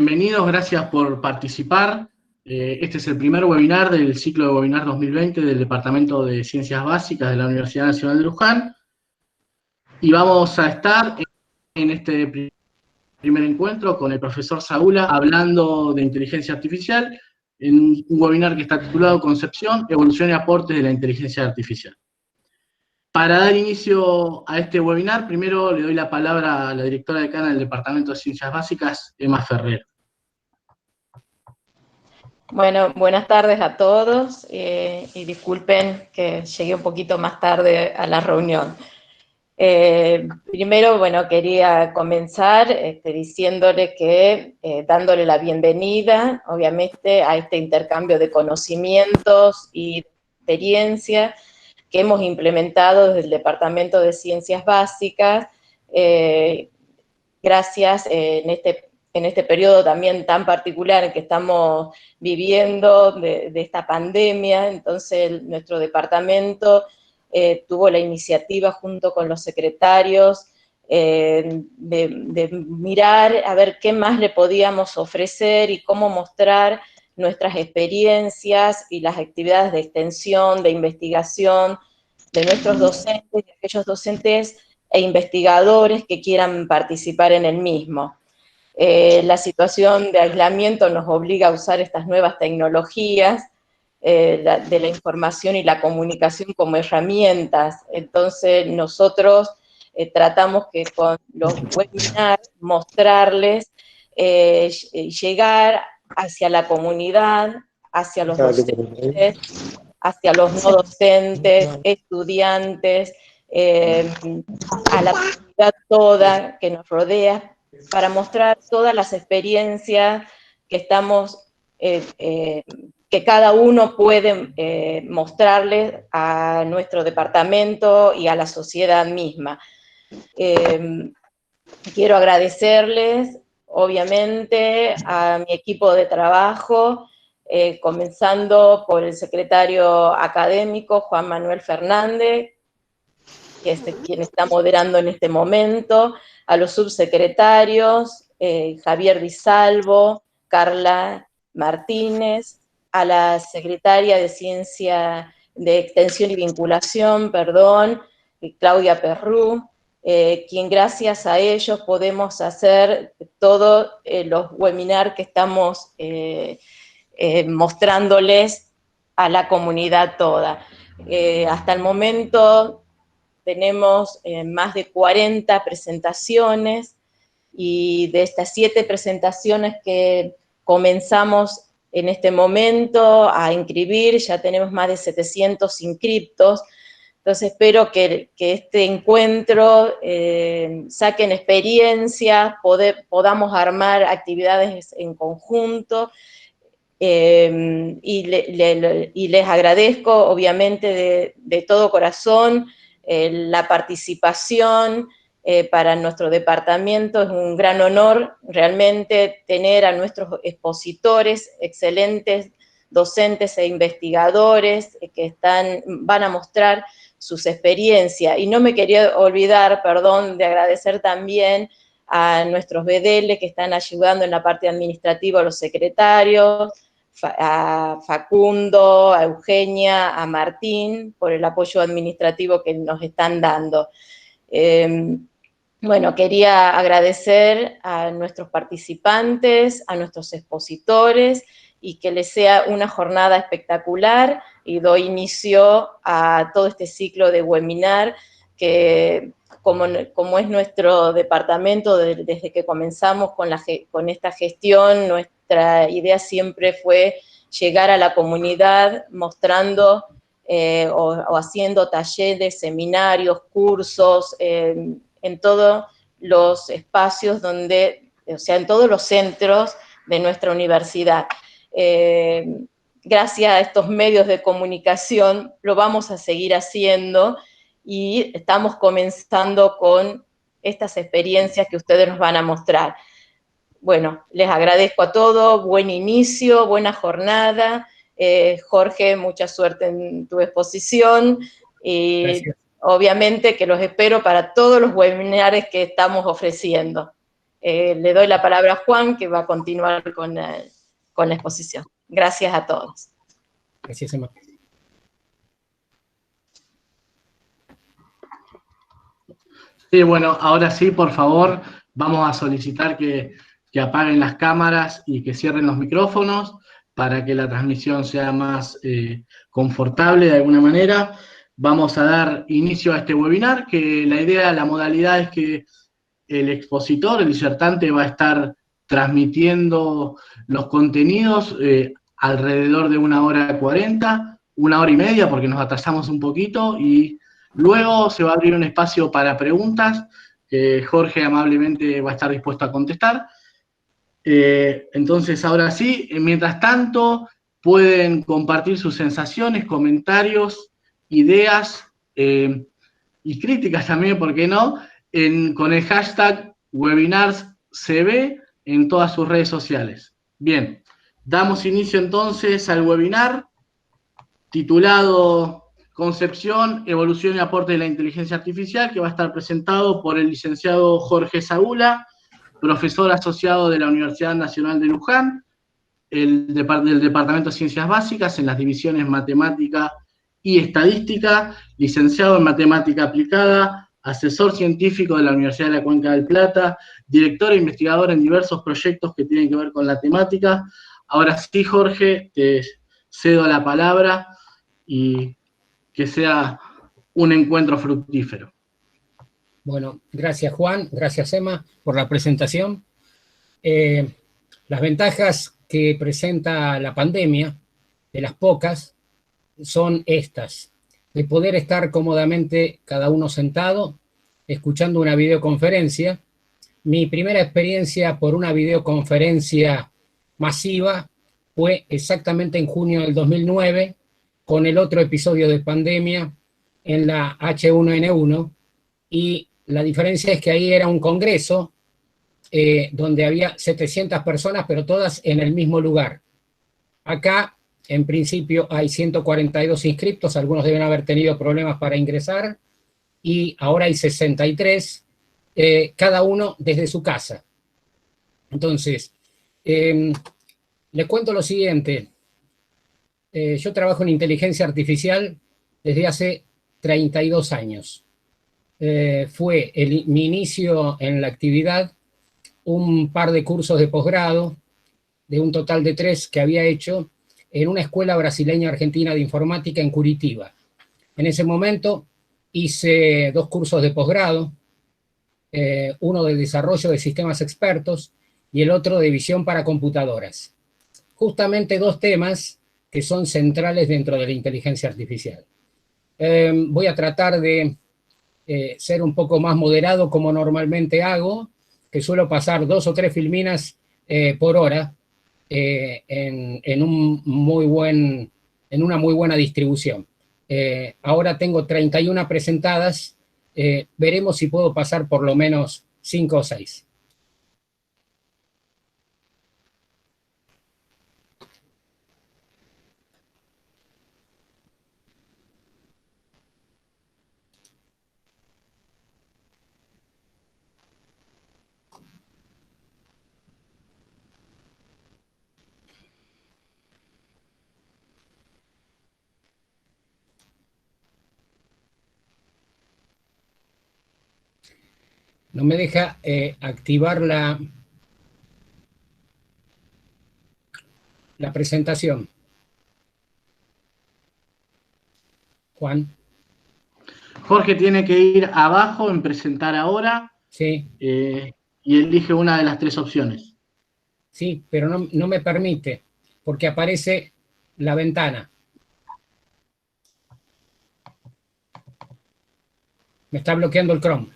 Bienvenidos, gracias por participar. Este es el primer webinar del ciclo de webinar 2020 del Departamento de Ciencias Básicas de la Universidad Nacional de Luján. Y vamos a estar en este primer encuentro con el profesor Saúla hablando de inteligencia artificial en un webinar que está titulado Concepción, Evolución y Aportes de la Inteligencia Artificial. Para dar inicio a este webinar, primero le doy la palabra a la directora decana del Departamento de Ciencias Básicas, Emma Ferrer. Bueno, buenas tardes a todos y disculpen que llegué un poquito más tarde a la reunión. Primero, bueno, quería comenzar diciéndole que, dándole la bienvenida, obviamente, a este intercambio de conocimientos y experiencia que hemos implementado desde el Departamento de Ciencias Básicas, gracias en este periodo también tan particular en que estamos viviendo de esta pandemia. Entonces nuestro departamento tuvo la iniciativa junto con los secretarios de mirar a ver qué más le podíamos ofrecer y cómo mostrar nuestras experiencias y las actividades de extensión, de investigación de nuestros docentes y aquellos docentes e investigadores que quieran participar en el mismo. La situación de aislamiento nos obliga a usar estas nuevas tecnologías de la información y la comunicación como herramientas. Entonces nosotros tratamos que con los webinars mostrarles, llegar hacia la comunidad, hacia los docentes, hacia los no docentes, estudiantes, a la comunidad toda que nos rodea, para mostrar todas las experiencias que estamos, que cada uno puede mostrarles a nuestro departamento y a la sociedad misma. Quiero agradecerles, obviamente, a mi equipo de trabajo, comenzando por el secretario académico, Juan Manuel Fernández, que es quien está moderando en este momento, a los subsecretarios, Javier Di Salvo, Carla Martínez, a la secretaria de Ciencia de Extensión y Vinculación, Claudia Perrú, quien gracias a ellos podemos hacer todos los webinars que estamos mostrándoles a la comunidad toda. Hasta el momento tenemos más de 40 presentaciones, y de estas 7 presentaciones que comenzamos en este momento a inscribir, ya tenemos más de 700 inscriptos. Entonces espero que este encuentro saquen experiencia, podamos armar actividades en conjunto, y les agradezco obviamente de todo corazón la participación. Para nuestro departamento es un gran honor realmente tener a nuestros expositores, excelentes docentes e investigadores que van a mostrar sus experiencias. Y no me quería olvidar, perdón, de agradecer también a nuestros BDL que están ayudando en la parte administrativa, a los secretarios, a Facundo, a Eugenia, a Martín, por el apoyo administrativo que nos están dando. Bueno, quería agradecer a nuestros participantes, a nuestros expositores, y que les sea una jornada espectacular, y doy inicio a todo este ciclo de webinar que, como es nuestro departamento, desde que comenzamos con esta gestión, nuestra idea siempre fue llegar a la comunidad mostrando o haciendo talleres, seminarios, cursos, en todos los espacios donde, o sea, en todos los centros de nuestra universidad. Gracias a estos medios de comunicación lo vamos a seguir haciendo, y estamos comenzando con estas experiencias que ustedes nos van a mostrar. Bueno, les agradezco a todos, buen inicio, buena jornada. Jorge, mucha suerte en tu exposición, y gracias. Obviamente que los espero para todos los webinars que estamos ofreciendo. Le doy la palabra a Juan, que va a continuar con la exposición. Gracias a todos. Gracias, Emma. Sí, bueno, ahora sí, por favor, vamos a solicitar que apaguen las cámaras y que cierren los micrófonos para que la transmisión sea más confortable de alguna manera. Vamos a dar inicio a este webinar, que la idea, la modalidad es que el expositor, el disertante, va a estar transmitiendo los contenidos alrededor de 1 hora 40, 1 hora y media, porque nos atrasamos un poquito, y luego se va a abrir un espacio para preguntas, que Jorge amablemente va a estar dispuesto a contestar. Entonces, ahora sí, mientras tanto, pueden compartir sus sensaciones, comentarios, ideas y críticas también, ¿por qué no?, con el hashtag webinarscb en todas sus redes sociales. Bien, damos inicio entonces al webinar titulado Concepción, Evolución y Aporte de la Inteligencia Artificial, que va a estar presentado por el licenciado Jorge Saúla, profesor asociado de la Universidad Nacional de Luján, del Departamento de Ciencias Básicas, en las divisiones Matemática y Estadística, licenciado en Matemática Aplicada, asesor científico de la Universidad de la Cuenca del Plata, director e investigador en diversos proyectos que tienen que ver con la temática. Ahora sí, Jorge, te cedo la palabra y que sea un encuentro fructífero. Bueno, gracias Juan, gracias Emma por la presentación. Las ventajas que presenta la pandemia, de las pocas, son estas: de poder estar cómodamente cada uno sentado, escuchando una videoconferencia. Mi primera experiencia por una videoconferencia masiva fue exactamente en junio del 2009, con el otro episodio de pandemia en la H1N1, y la diferencia es que ahí era un congreso donde había 700 personas, pero todas en el mismo lugar. Acá, en principio, hay 142 inscriptos, algunos deben haber tenido problemas para ingresar, y ahora hay 63, cada uno desde su casa. Entonces, les cuento lo siguiente. Yo trabajo en inteligencia artificial desde hace 32 años. Fue mi inicio en la actividad un par de cursos de posgrado, de un total de 3 que había hecho en una escuela brasileña argentina de informática en Curitiba. En ese momento hice 2 cursos de posgrado, uno de desarrollo de sistemas expertos y el otro de visión para computadoras. Justamente 2 temas que son centrales dentro de la inteligencia artificial. Voy a tratar de ser un poco más moderado como normalmente hago, que suelo pasar 2 o 3 filminas por hora en una muy buena distribución. Ahora tengo 31 presentadas, veremos si puedo pasar por lo menos 5 o 6. No me deja activar la presentación. Juan. Jorge tiene que ir abajo en presentar ahora, Sí. y elige una de las 3 opciones. Sí, pero no me permite, porque aparece la ventana. Me está bloqueando el Chrome.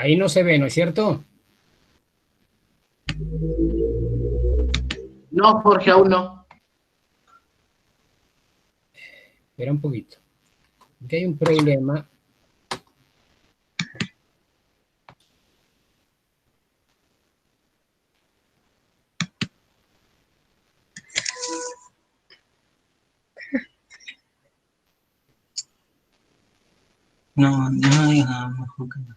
Ahí no se ve, ¿no es cierto? No, Jorge, aún no. Espera un poquito. Aquí hay un problema. No, no hay nada mejor que no.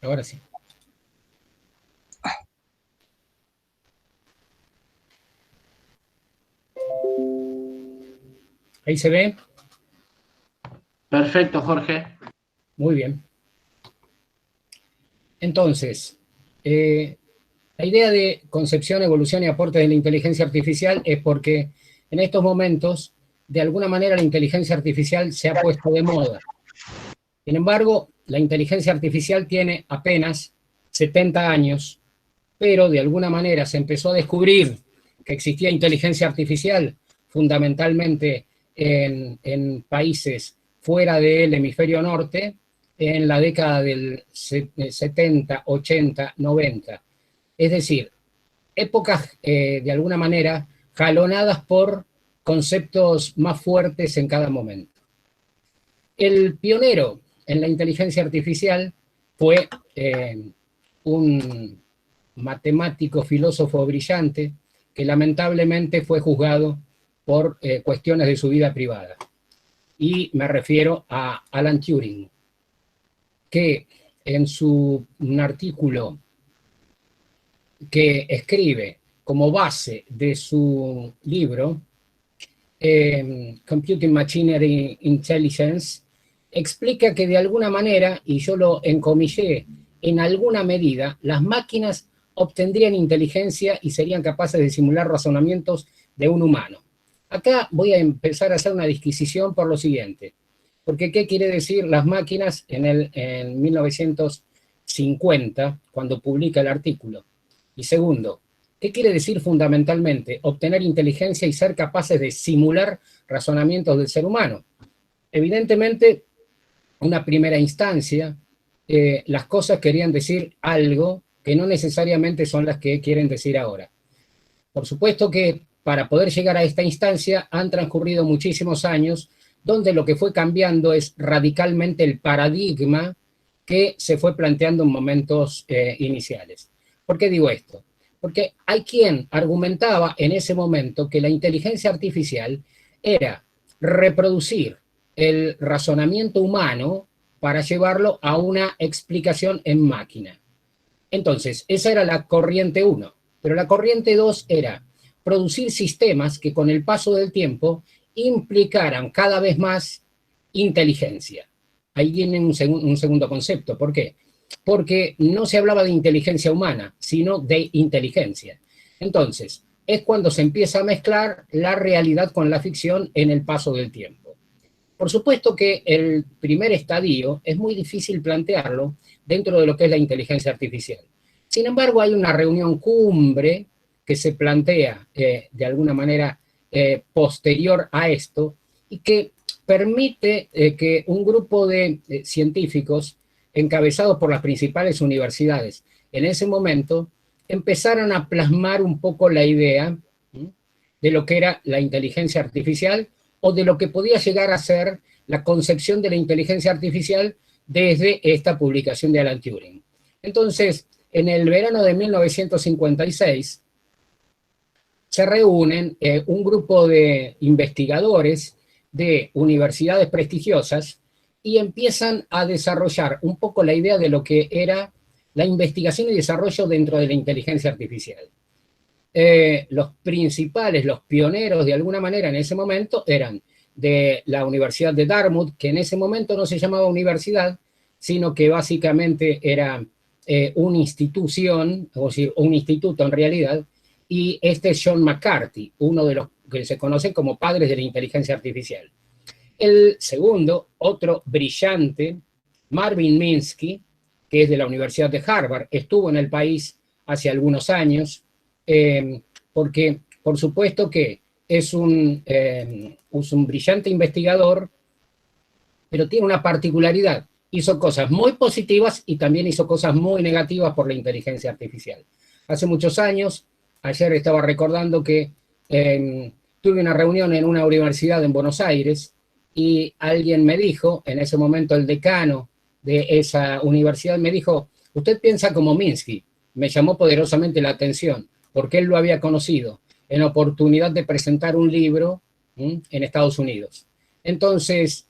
Ahora sí. Ahí se ve. Perfecto, Jorge. Muy bien. Entonces, la idea de concepción, evolución y aporte de la inteligencia artificial es porque en estos momentos, de alguna manera, la inteligencia artificial se ha puesto de moda. Sin embargo, la inteligencia artificial tiene apenas 70 años, pero de alguna manera se empezó a descubrir que existía inteligencia artificial fundamentalmente en países fuera del hemisferio norte en la década del 70, 80, 90. Es decir, épocas de alguna manera jalonadas por conceptos más fuertes en cada momento. El pionero en la inteligencia artificial fue un matemático, filósofo brillante, que lamentablemente fue juzgado por cuestiones de su vida privada. Y me refiero a Alan Turing, que en un artículo que escribe como base de su libro, Computing Machinery Intelligence, explica que de alguna manera, y yo lo encomillé, en alguna medida, las máquinas obtendrían inteligencia y serían capaces de simular razonamientos de un humano. Acá voy a empezar a hacer una disquisición por lo siguiente, porque ¿qué quiere decir las máquinas en 1950, cuando publica el artículo? Y segundo, ¿qué quiere decir fundamentalmente obtener inteligencia y ser capaces de simular razonamientos del ser humano? Evidentemente, una primera instancia, las cosas querían decir algo que no necesariamente son las que quieren decir ahora. Por supuesto que para poder llegar a esta instancia han transcurrido muchísimos años donde lo que fue cambiando es radicalmente el paradigma que se fue planteando en momentos iniciales. ¿Por qué digo esto? Porque hay quien argumentaba en ese momento que la inteligencia artificial era reproducir el razonamiento humano para llevarlo a una explicación en máquina. Entonces, esa era la corriente 1, pero la corriente 2 era producir sistemas que con el paso del tiempo implicaran cada vez más inteligencia. Ahí viene un segundo concepto. ¿Por qué? Porque no se hablaba de inteligencia humana, sino de inteligencia. Entonces, es cuando se empieza a mezclar la realidad con la ficción en el paso del tiempo. Por supuesto que el primer estadio es muy difícil plantearlo dentro de lo que es la inteligencia artificial. Sin embargo, hay una reunión cumbre que se plantea de alguna manera posterior a esto y que permite que un grupo de científicos encabezados por las principales universidades en ese momento empezaron a plasmar un poco la idea de lo que era la inteligencia artificial o de lo que podía llegar a ser la concepción de la inteligencia artificial desde esta publicación de Alan Turing. Entonces, en el verano de 1956, se reúnen un grupo de investigadores de universidades prestigiosas y empiezan a desarrollar un poco la idea de lo que era la investigación y desarrollo dentro de la inteligencia artificial. Los principales, los pioneros de alguna manera en ese momento eran de la Universidad de Dartmouth, que en ese momento no se llamaba universidad, sino que básicamente era una institución, o decir, un instituto en realidad, y este es John McCarthy, uno de los que se conoce como padres de la inteligencia artificial. El segundo, otro brillante, Marvin Minsky, que es de la Universidad de Harvard, estuvo en el país hace algunos años, porque por supuesto que es un brillante investigador pero tiene una particularidad. Hizo cosas muy positivas y también hizo cosas muy negativas por la inteligencia artificial. Hace muchos años, ayer estaba recordando que tuve una reunión en una universidad en Buenos Aires y alguien me dijo, en ese momento el decano de esa universidad me dijo, usted piensa como Minsky. Me llamó poderosamente la atención, porque él lo había conocido en oportunidad de presentar un libro en Estados Unidos. Entonces,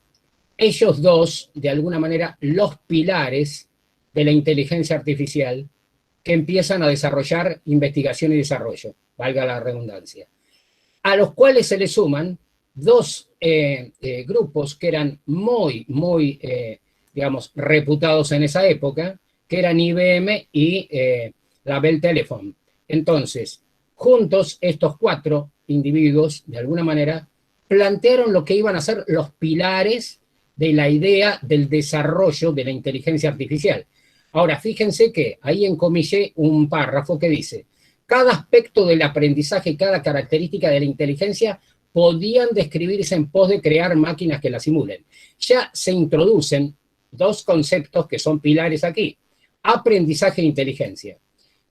ellos dos, de alguna manera, los pilares de la inteligencia artificial que empiezan a desarrollar investigación y desarrollo, valga la redundancia, a los cuales se le suman dos grupos que eran muy, digamos, reputados en esa época, que eran IBM y la Bell Telephone. Entonces, juntos, estos cuatro individuos, de alguna manera, plantearon lo que iban a ser los pilares de la idea del desarrollo de la inteligencia artificial. Ahora, fíjense que ahí encomillé un párrafo que dice, cada aspecto del aprendizaje, cada característica de la inteligencia podían describirse en pos de crear máquinas que la simulen. Ya se introducen dos conceptos que son pilares aquí, aprendizaje e inteligencia.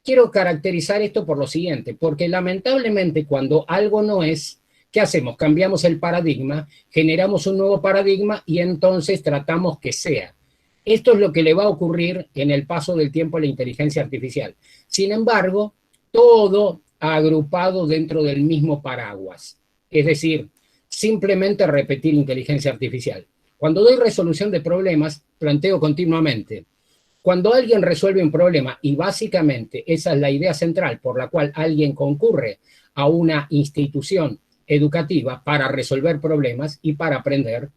Quiero caracterizar esto por lo siguiente, porque lamentablemente cuando algo no es, ¿qué hacemos? Cambiamos el paradigma, generamos un nuevo paradigma y entonces tratamos que sea. Esto es lo que le va a ocurrir en el paso del tiempo a la inteligencia artificial. Sin embargo, todo agrupado dentro del mismo paraguas. Es decir, simplemente repetir inteligencia artificial. Cuando doy resolución de problemas, planteo continuamente. Cuando alguien resuelve un problema, y básicamente esa es la idea central por la cual alguien concurre a una institución educativa para resolver problemas y para aprender,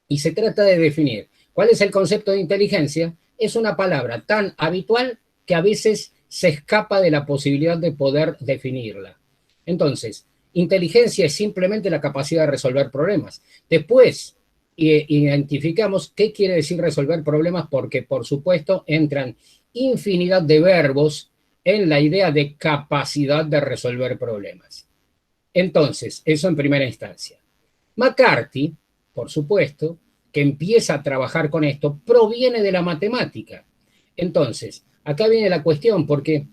y se trata de definir cuál es el concepto de inteligencia, es una palabra tan habitual que a veces se escapa de la posibilidad de poder definirla. Entonces, inteligencia es simplemente la capacidad de resolver problemas. Después, identificamos qué quiere decir resolver problemas porque, por supuesto, entran infinidad de verbos en la idea de capacidad de resolver problemas. Entonces, eso en primera instancia. McCarthy, por supuesto, que empieza a trabajar con esto, proviene de la matemática. Entonces, acá viene la cuestión, porque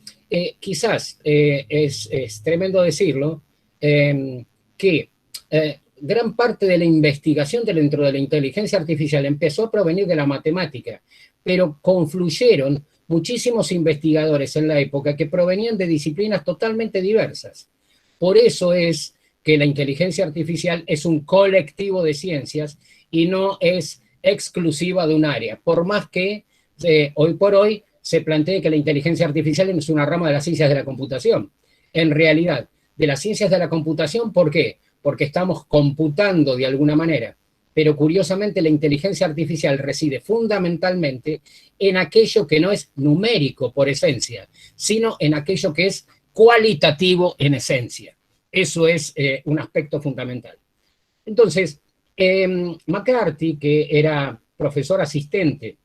quizás es tremendo decirlo, que gran parte de la investigación dentro de la inteligencia artificial empezó a provenir de la matemática, pero confluyeron muchísimos investigadores en la época que provenían de disciplinas totalmente diversas. Por eso es que la inteligencia artificial es un colectivo de ciencias y no es exclusiva de un área, por más que hoy por hoy se plantee que la inteligencia artificial es una rama de las ciencias de la computación. En realidad, de las ciencias de la computación, ¿por qué? Porque estamos computando de alguna manera, pero curiosamente la inteligencia artificial reside fundamentalmente en aquello que no es numérico por esencia, sino en aquello que es cualitativo en esencia. Eso es un aspecto fundamental. Entonces, McCarthy, que era profesor asistente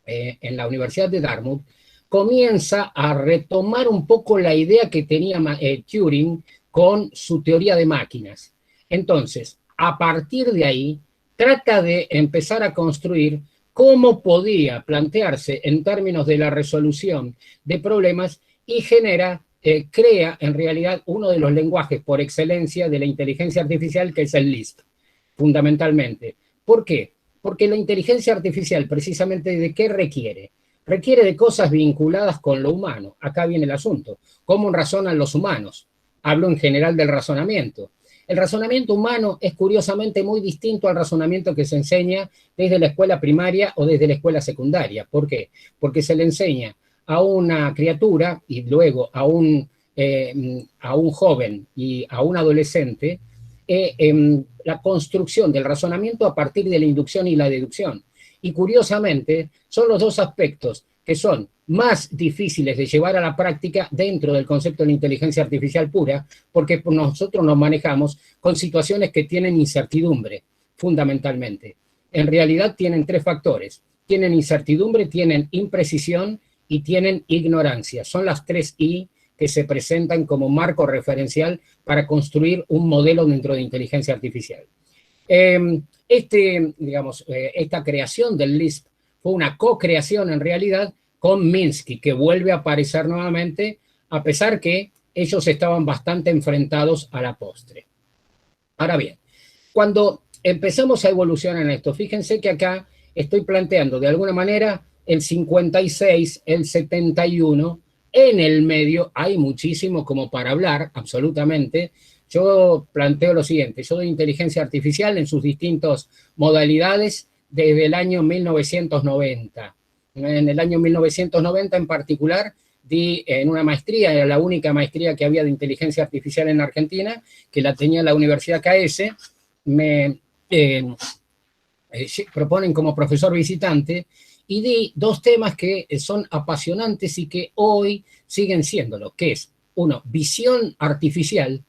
en la Universidad de Dartmouth, comienza a retomar un poco la idea que tenía Turing con su teoría de máquinas. Entonces, a partir de ahí, trata de empezar a construir cómo podía plantearse en términos de la resolución de problemas y crea en realidad uno de los lenguajes por excelencia de la inteligencia artificial, que es el Lisp, fundamentalmente. ¿Por qué? Porque la inteligencia artificial, precisamente, ¿de qué requiere? Requiere de cosas vinculadas con lo humano. Acá viene el asunto. ¿Cómo razonan los humanos? Hablo en general del razonamiento. El razonamiento humano es curiosamente muy distinto al razonamiento que se enseña desde la escuela primaria o desde la escuela secundaria. ¿Por qué? Porque se le enseña a una criatura y luego a un joven y a un adolescente la construcción del razonamiento a partir de la inducción y la deducción. Y curiosamente son los dos aspectos que son más difíciles de llevar a la práctica dentro del concepto de la inteligencia artificial pura, porque nosotros nos manejamos con situaciones que tienen incertidumbre, fundamentalmente. En realidad tienen tres factores. Tienen incertidumbre, tienen imprecisión y tienen ignorancia. Son las tres I que se presentan como marco referencial para construir un modelo dentro de inteligencia artificial. Esta creación del Lisp fue una co-creación en realidad con Minsky, que vuelve a aparecer nuevamente, a pesar que ellos estaban bastante enfrentados a la postre. Ahora bien, cuando empezamos a evolucionar en esto, fíjense que acá estoy planteando de alguna manera el 56, el 71, en el medio hay muchísimo como para hablar, absolutamente. Yo planteo lo siguiente, yo doy inteligencia artificial en sus distintas modalidades desde el año 1990. En el año 1990 en particular di en una maestría, era la única maestría que había de inteligencia artificial en Argentina, que la tenía la Universidad KS, me proponen como profesor visitante y di 2 temas que son apasionantes y que hoy siguen siéndolo, que es, uno, visión artificial,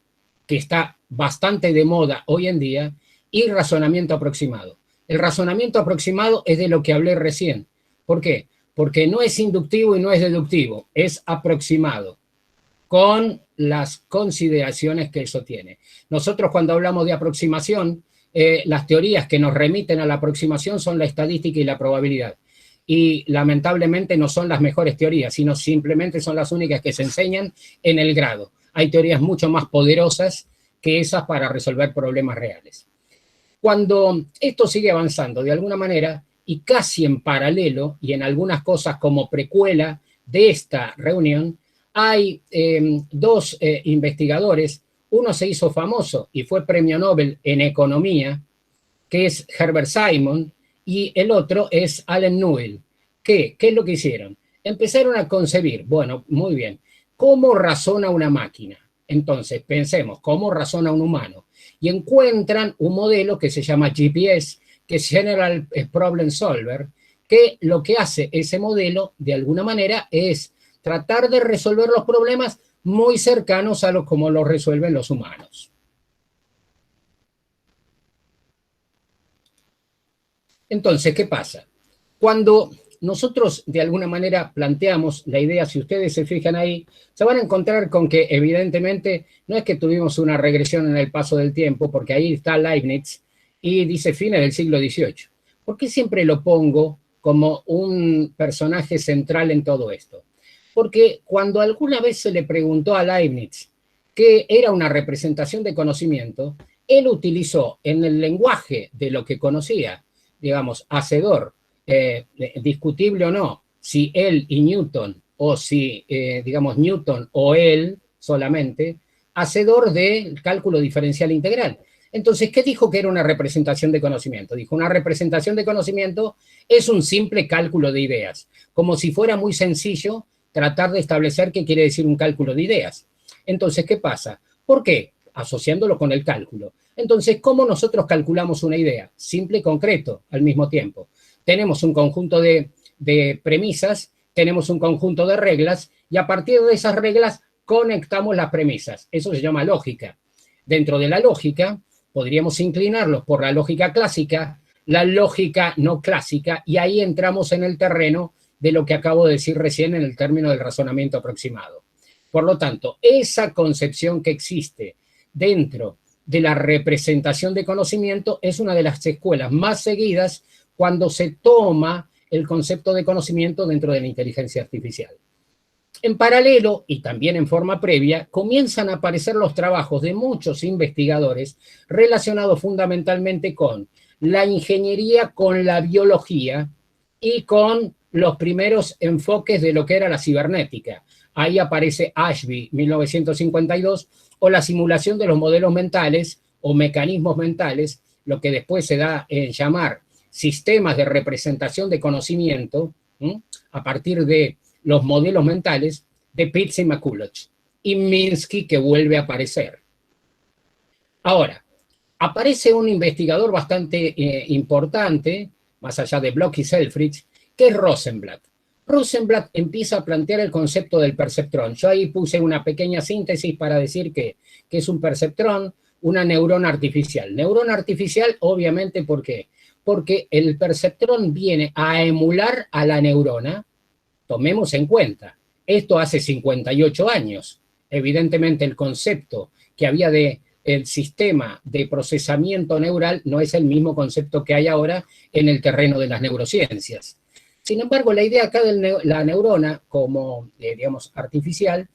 que está bastante de moda hoy en día, y razonamiento aproximado. El razonamiento aproximado es de lo que hablé recién. ¿Por qué? Porque no es inductivo y no es deductivo, es aproximado, con las consideraciones que eso tiene. Nosotros cuando hablamos de aproximación, las teorías que nos remiten a la aproximación son la estadística y la probabilidad. Y lamentablemente no son las mejores teorías, sino simplemente son las únicas que se enseñan en el grado. Hay teorías mucho más poderosas que esas para resolver problemas reales. Cuando esto sigue avanzando de alguna manera, y casi en paralelo, y en algunas cosas como precuela de esta reunión, hay 2 investigadores. Uno se hizo famoso y fue premio Nobel en economía, que es Herbert Simon, y el otro es Allen Newell. ¿Qué es lo que hicieron? Empezaron a concebir, bueno, muy bien, ¿cómo razona una máquina? Entonces, pensemos, ¿cómo razona un humano? Y encuentran un modelo que se llama GPS, que es General Problem Solver, que lo que hace ese modelo, de alguna manera, es tratar de resolver los problemas muy cercanos a los como los resuelven los humanos. Entonces, ¿qué pasa? Cuando nosotros de alguna manera planteamos la idea, si ustedes se fijan ahí, se van a encontrar con que evidentemente no es que tuvimos una regresión en el paso del tiempo, porque ahí está Leibniz y dice fines del siglo XVIII. ¿Por qué siempre lo pongo como un personaje central en todo esto? Porque cuando alguna vez se le preguntó a Leibniz qué era una representación de conocimiento, él utilizó en el lenguaje de lo que conocía, digamos, hacedor, discutible o no, si él y Newton, o si, digamos, Newton o él solamente, hacedor del cálculo diferencial integral. Entonces, ¿qué dijo que era una representación de conocimiento? Dijo, una representación de conocimiento es un simple cálculo de ideas, como si fuera muy sencillo tratar de establecer qué quiere decir un cálculo de ideas. Entonces, ¿qué pasa? ¿Por qué? Asociándolo con el cálculo. Entonces, ¿cómo nosotros calculamos una idea? Simple y concreto al mismo tiempo. Tenemos un conjunto de premisas, tenemos un conjunto de reglas, y a partir de esas reglas conectamos las premisas. Eso se llama lógica. Dentro de la lógica, podríamos inclinarlos por la lógica clásica, la lógica no clásica, y ahí entramos en el terreno de lo que acabo de decir recién en el término del razonamiento aproximado. Por lo tanto, esa concepción que existe dentro de la representación de conocimiento es una de las escuelas más seguidas cuando se toma el concepto de conocimiento dentro de la inteligencia artificial. En paralelo, y también en forma previa, comienzan a aparecer los trabajos de muchos investigadores relacionados fundamentalmente con la ingeniería, con la biología y con los primeros enfoques de lo que era la cibernética. Ahí aparece Ashby, 1952, o la simulación de los modelos mentales o mecanismos mentales, lo que después se da en llamar sistemas de representación de conocimiento, a partir de los modelos mentales de Pitts y McCulloch, y Minsky, que vuelve a aparecer. Ahora, aparece un investigador bastante importante, más allá de Bloch y Selfridge, que es Rosenblatt. Rosenblatt empieza a plantear el concepto del perceptrón. Yo ahí puse una pequeña síntesis para decir que es un perceptrón, una neurona artificial. Neurona artificial, obviamente, ¿por qué? Porque el perceptrón viene a emular a la neurona. Tomemos en cuenta, esto hace 58 años. Evidentemente el concepto que había de el sistema de procesamiento neural no es el mismo concepto que hay ahora en el terreno de las neurociencias. Sin embargo, la idea acá de la neurona como, digamos, artificial,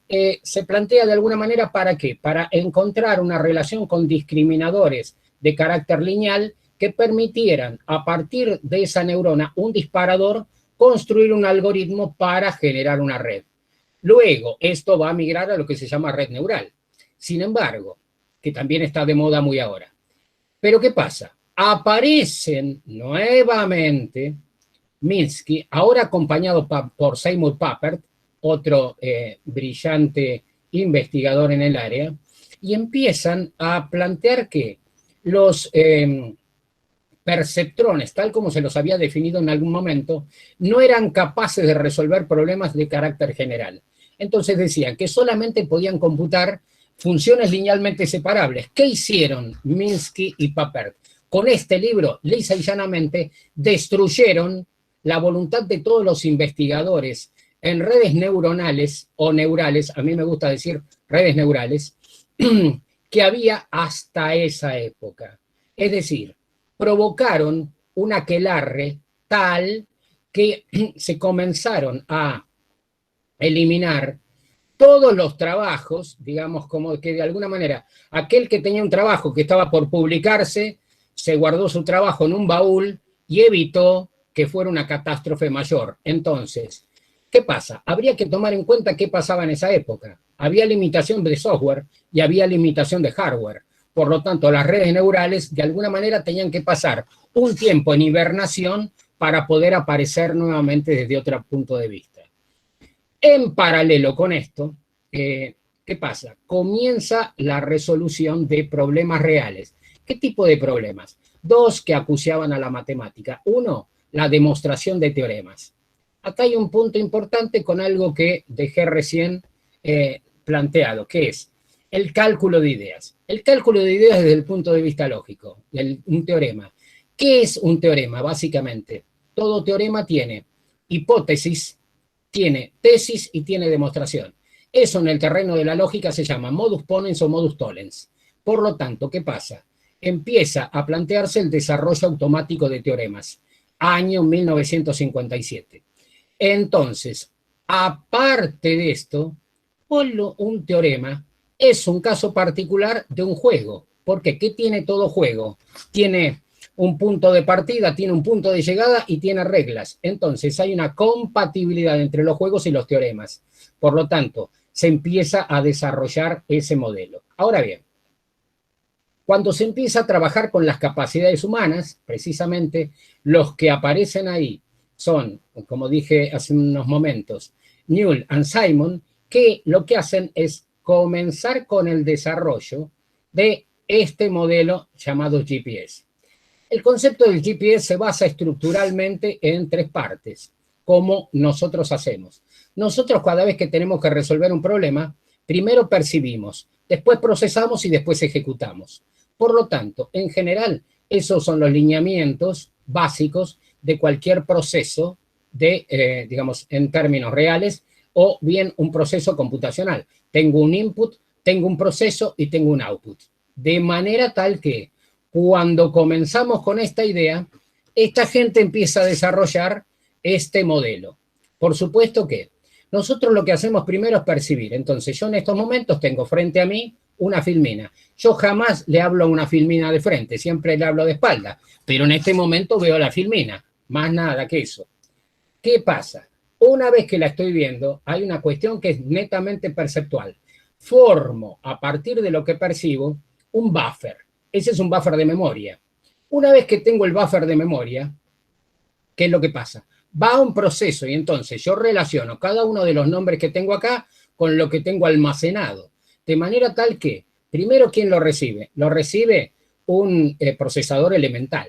se plantea de alguna manera ¿para qué? Para encontrar una relación con discriminadores de carácter lineal que permitieran, a partir de esa neurona, un disparador, construir un algoritmo para generar una red. Luego, esto va a migrar a lo que se llama red neural. Sin embargo, que también está de moda muy ahora. Pero ¿qué pasa? Aparecen nuevamente Minsky, ahora acompañado por Seymour Papert, otro brillante investigador en el área, y empiezan a plantear que los perceptrones, tal como se los había definido en algún momento, no eran capaces de resolver problemas de carácter general. Entonces decían que solamente podían computar funciones linealmente separables. ¿Qué hicieron Minsky y Papert? Con este libro, lisa y llanamente, destruyeron la voluntad de todos los investigadores en redes neuronales o neurales, a mí me gusta decir redes neurales, que había hasta esa época. Es decir, provocaron un aquelarre tal que se comenzaron a eliminar todos los trabajos, digamos, como que de alguna manera, aquel que tenía un trabajo que estaba por publicarse, se guardó su trabajo en un baúl y evitó que fuera una catástrofe mayor. Entonces, ¿qué pasa? Habría que tomar en cuenta qué pasaba en esa época. Había limitación de software y había limitación de hardware. Por lo tanto, las redes neurales de alguna manera tenían que pasar un tiempo en hibernación para poder aparecer nuevamente desde otro punto de vista. En paralelo con esto, ¿qué pasa? Comienza la resolución de problemas reales. ¿Qué tipo de problemas? Dos que acuciaban a la matemática. Uno, la demostración de teoremas. Acá hay un punto importante con algo que dejé recién planteado, que es el cálculo de ideas. El cálculo de ideas desde el punto de vista lógico, un teorema. ¿Qué es un teorema? Básicamente, todo teorema tiene hipótesis, tiene tesis y tiene demostración. Eso en el terreno de la lógica se llama modus ponens o modus tollens. Por lo tanto, ¿qué pasa? Empieza a plantearse el desarrollo automático de teoremas. Año 1957. Entonces, aparte de esto, un teorema es un caso particular de un juego. ¿Por qué? ¿Qué tiene todo juego? Tiene un punto de partida, tiene un punto de llegada y tiene reglas. Entonces, hay una compatibilidad entre los juegos y los teoremas. Por lo tanto, se empieza a desarrollar ese modelo. Ahora bien, cuando se empieza a trabajar con las capacidades humanas, precisamente los que aparecen ahí son, como dije hace unos momentos, Newell y Simon, que lo que hacen es comenzar con el desarrollo de este modelo llamado GPS. El concepto del GPS se basa estructuralmente en tres partes, como nosotros hacemos. Nosotros cada vez que tenemos que resolver un problema, primero percibimos, después procesamos y después ejecutamos. Por lo tanto, en general, esos son los lineamientos básicos de cualquier proceso de, digamos, en términos reales, o bien un proceso computacional. Tengo un input, tengo un proceso y tengo un output. De manera tal que cuando comenzamos con esta idea, esta gente empieza a desarrollar este modelo. Por supuesto que nosotros lo que hacemos primero es percibir. Entonces, yo en estos momentos tengo frente a mí una filmina. Yo jamás le hablo a una filmina de frente, siempre le hablo de espalda, pero en este momento veo la filmina, más nada que eso. ¿Qué pasa? Una vez que la estoy viendo, hay una cuestión que es netamente perceptual. Formo, a partir de lo que percibo, un buffer. Ese es un buffer de memoria. Una vez que tengo el buffer de memoria, ¿qué es lo que pasa? Va a un proceso y entonces yo relaciono cada uno de los nombres que tengo acá con lo que tengo almacenado. De manera tal que, primero, ¿quién lo recibe? Lo recibe un procesador elemental.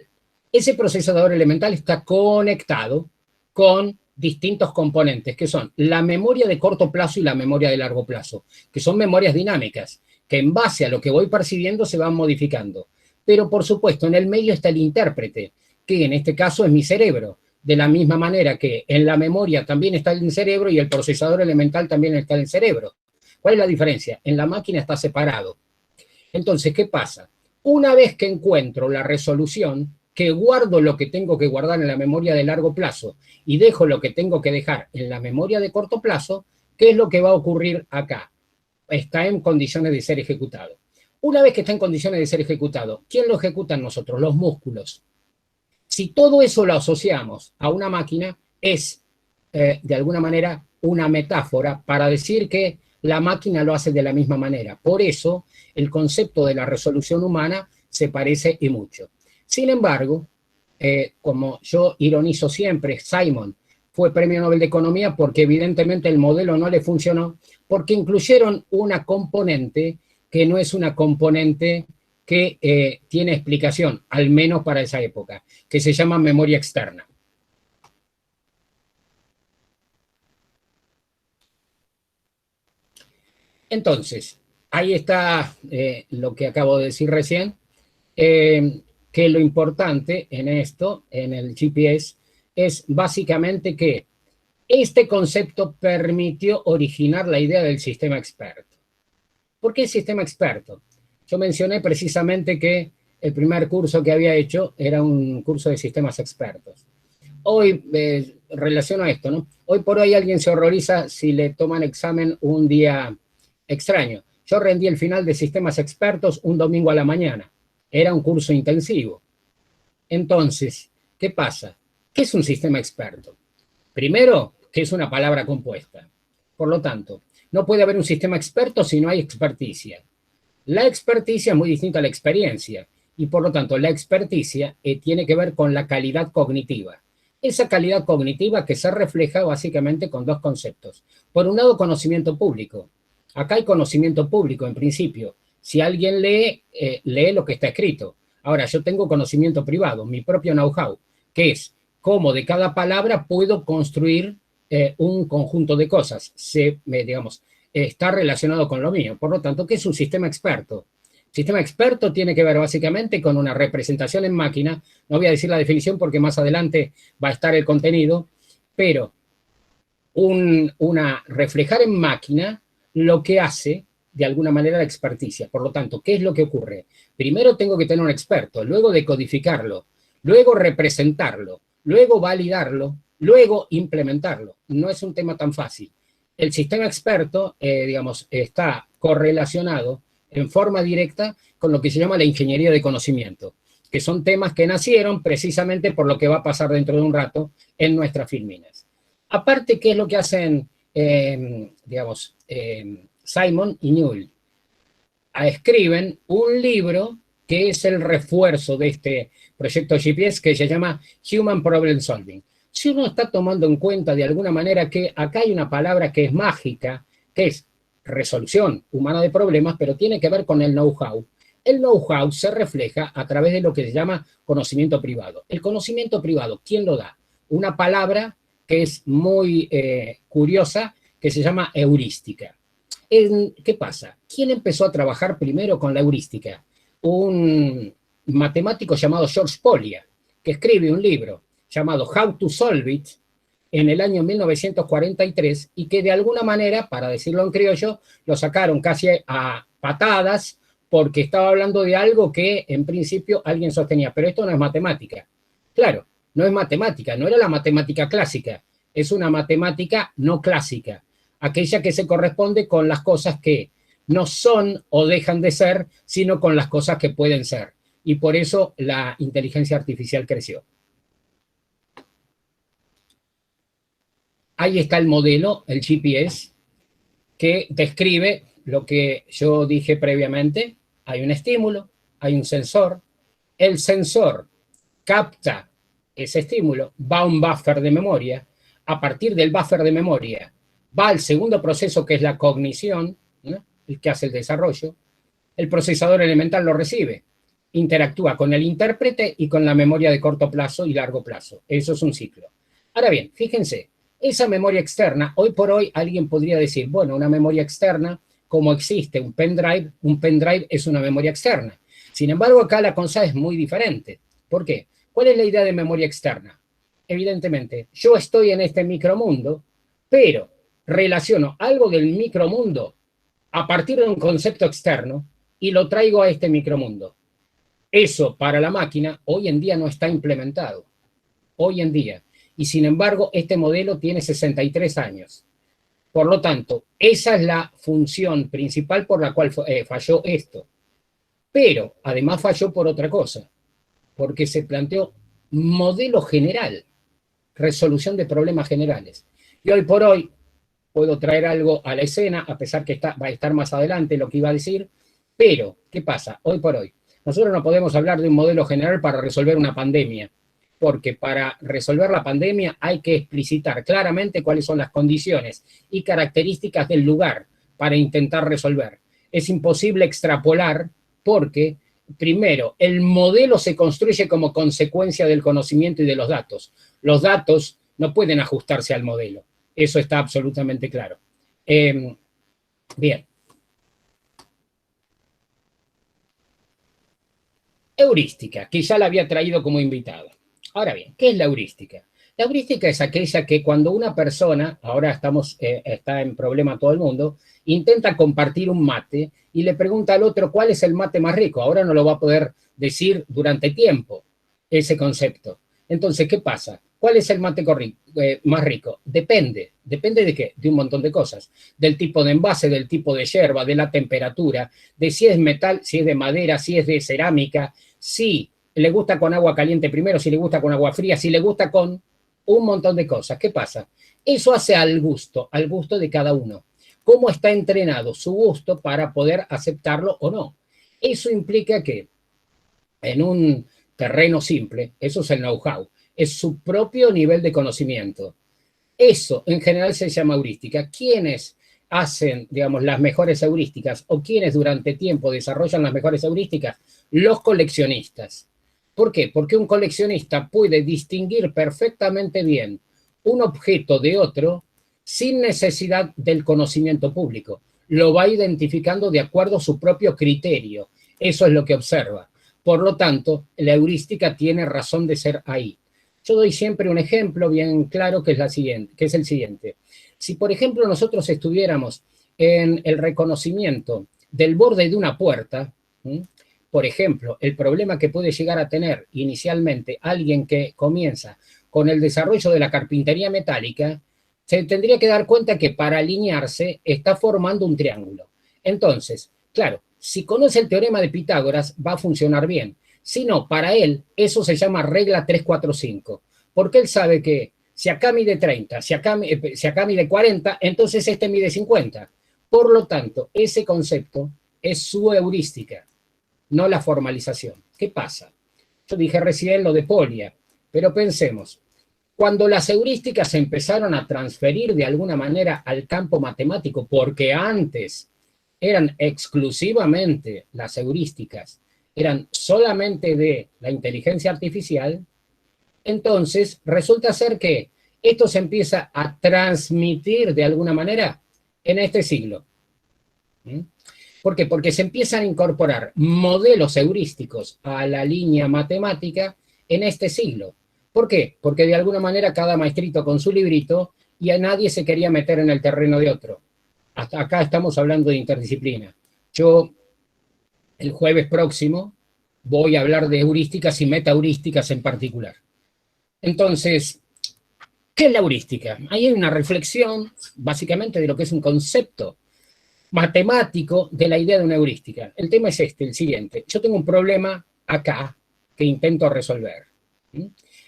Ese procesador elemental está conectado con distintos componentes, que son la memoria de corto plazo y la memoria de largo plazo, que son memorias dinámicas, que en base a lo que voy percibiendo se van modificando. Pero, por supuesto, en el medio está el intérprete, que en este caso es mi cerebro. De la misma manera que en la memoria también está el cerebro y el procesador elemental también está en el cerebro. ¿Cuál es la diferencia? En la máquina está separado. Entonces, ¿qué pasa? Una vez que encuentro la resolución, que guardo lo que tengo que guardar en la memoria de largo plazo y dejo lo que tengo que dejar en la memoria de corto plazo, ¿qué es lo que va a ocurrir acá? Está en condiciones de ser ejecutado. Una vez que está en condiciones de ser ejecutado, ¿quién lo ejecuta? Nosotros, los músculos. Si todo eso lo asociamos a una máquina, es de alguna manera una metáfora para decir que la máquina lo hace de la misma manera. Por eso el concepto de la resolución humana se parece y mucho. Sin embargo, como yo ironizo siempre, Simon fue premio Nobel de Economía porque evidentemente el modelo no le funcionó, porque incluyeron una componente que no es una componente que tiene explicación, al menos para esa época, que se llama memoria externa. Entonces, ahí está lo que acabo de decir recién, que lo importante en esto, en el GPS, es básicamente que este concepto permitió originar la idea del sistema experto. ¿Por qué el sistema experto? Yo mencioné precisamente que el primer curso que había hecho era un curso de sistemas expertos. Hoy, relaciono a esto, ¿no? Hoy por hoy alguien se horroriza si le toman examen un día extraño. Yo rendí el final de sistemas expertos un domingo a la mañana. Era un curso intensivo. Entonces, ¿qué pasa? ¿Qué es un sistema experto? Primero, que es una palabra compuesta. Por lo tanto, no puede haber un sistema experto si no hay experticia. La experticia es muy distinta a la experiencia y por lo tanto la experticia tiene que ver con la calidad cognitiva. Esa calidad cognitiva que se refleja básicamente con dos conceptos. Por un lado, conocimiento público. Acá hay conocimiento público en principio. Si alguien lee, lee lo que está escrito. Ahora, yo tengo conocimiento privado, mi propio know-how, que es cómo de cada palabra puedo construir un conjunto de cosas. Digamos, está relacionado con lo mío. Por lo tanto, ¿qué es un sistema experto? Sistema experto tiene que ver básicamente con una representación en máquina. No voy a decir la definición porque más adelante va a estar el contenido, pero reflejar en máquina lo que hace de alguna manera la experticia. Por lo tanto, ¿qué es lo que ocurre? Primero tengo que tener un experto, luego decodificarlo, luego representarlo, luego validarlo, luego implementarlo. No es un tema tan fácil. El sistema experto, digamos, está correlacionado en forma directa con lo que se llama la ingeniería de conocimiento, que son temas que nacieron precisamente por lo que va a pasar dentro de un rato en nuestras filminas. Aparte, ¿qué es lo que hacen, Simon y Newell? Escriben un libro que es el refuerzo de este proyecto GPS que se llama Human Problem Solving. Si uno está tomando en cuenta de alguna manera que acá hay una palabra que es mágica, que es resolución humana de problemas, pero tiene que ver con el know-how. El know-how se refleja a través de lo que se llama conocimiento privado. El conocimiento privado, ¿quién lo da? Una palabra que es muy curiosa, que se llama heurística. ¿Qué pasa? ¿Quién empezó a trabajar primero con la heurística? Un matemático llamado George Polya, que escribe un libro llamado How to Solve It en el año 1943 y que de alguna manera, para decirlo en criollo, lo sacaron casi a patadas porque estaba hablando de algo que en principio alguien sostenía, pero esto no es matemática. Claro, no es matemática, no era la matemática clásica, es una matemática no clásica, aquella que se corresponde con las cosas que no son o dejan de ser, sino con las cosas que pueden ser. Y por eso la inteligencia artificial creció. Ahí está el modelo, el GPS, que describe lo que yo dije previamente. Hay un estímulo, hay un sensor. El sensor capta ese estímulo, va a un buffer de memoria. A partir del buffer de memoria va al segundo proceso, que es la cognición, ¿no? El que hace el desarrollo. El procesador elemental lo recibe. Interactúa con el intérprete y con la memoria de corto plazo y largo plazo. Eso es un ciclo. Ahora bien, fíjense, esa memoria externa, hoy por hoy alguien podría decir, bueno, una memoria externa, como existe un pendrive es una memoria externa. Sin embargo, acá la cosa es muy diferente. ¿Por qué? ¿Cuál es la idea de memoria externa? Evidentemente, yo estoy en este micromundo, pero relaciono algo del micromundo a partir de un concepto externo y lo traigo a este micromundo. Eso para la máquina hoy en día no está implementado. Hoy en día. Y sin embargo, este modelo tiene 63 años. Por lo tanto, esa es la función principal por la cual falló esto. Pero además falló por otra cosa, porque se planteó modelo general, resolución de problemas generales. Y hoy por hoy puedo traer algo a la escena, a pesar que va a estar más adelante lo que iba a decir, pero, ¿qué pasa? Hoy por hoy, nosotros no podemos hablar de un modelo general para resolver una pandemia, porque para resolver la pandemia hay que explicitar claramente cuáles son las condiciones y características del lugar para intentar resolver. Es imposible extrapolar porque, primero, el modelo se construye como consecuencia del conocimiento y de los datos. Los datos no pueden ajustarse al modelo. Eso está absolutamente claro. Bien. Heurística, que ya la había traído como invitada. Ahora bien, ¿qué es la heurística? La heurística es aquella que cuando una persona, ahora está en problema todo el mundo, intenta compartir un mate y le pregunta al otro cuál es el mate más rico. Ahora no lo va a poder decir durante tiempo ese concepto. Entonces, ¿qué pasa? ¿Cuál es el mate más rico? Depende. ¿Depende de qué? De un montón de cosas. Del tipo de envase, del tipo de yerba, de la temperatura, de si es metal, si es de madera, si es de cerámica, si le gusta con agua caliente primero, si le gusta con agua fría, si le gusta con un montón de cosas. ¿Qué pasa? Eso hace al gusto de cada uno. ¿Cómo está entrenado su gusto para poder aceptarlo o no? Eso implica que en un terreno simple, eso es el know-how, es su propio nivel de conocimiento. Eso en general se llama heurística. ¿Quiénes hacen, digamos, las mejores heurísticas o quienes durante tiempo desarrollan las mejores heurísticas? Los coleccionistas. ¿Por qué? Porque un coleccionista puede distinguir perfectamente bien un objeto de otro sin necesidad del conocimiento público. Lo va identificando de acuerdo a su propio criterio. Eso es lo que observa. Por lo tanto, la heurística tiene razón de ser ahí. Yo doy siempre un ejemplo bien claro que es el siguiente. Si, por ejemplo, nosotros estuviéramos en el reconocimiento del borde de una puerta, por ejemplo, el problema que puede llegar a tener inicialmente alguien que comienza con el desarrollo de la carpintería metálica, se tendría que dar cuenta que para alinearse está formando un triángulo. Entonces, claro, si conoce el teorema de Pitágoras, va a funcionar bien. Si no, para él, eso se llama regla 345, porque él sabe que si acá mide 30, si acá mide 40, entonces este mide 50. Por lo tanto, ese concepto es su heurística, no la formalización. ¿Qué pasa? Yo dije recién lo de Polya, pero pensemos, cuando las heurísticas se empezaron a transferir de alguna manera al campo matemático, porque antes eran exclusivamente las heurísticas, eran solamente de la inteligencia artificial, entonces resulta ser que esto se empieza a transmitir de alguna manera en este siglo. ¿Por qué? Porque se empiezan a incorporar modelos heurísticos a la línea matemática en este siglo. ¿Por qué? Porque de alguna manera cada maestrito con su librito y a nadie se quería meter en el terreno de otro. Hasta acá estamos hablando de interdisciplina. Yo, el jueves próximo, voy a hablar de heurísticas y metaheurísticas en particular. Entonces, ¿qué es la heurística? Ahí hay una reflexión, básicamente, de lo que es un concepto matemático de la idea de una heurística. El tema es el siguiente. Yo tengo un problema acá que intento resolver.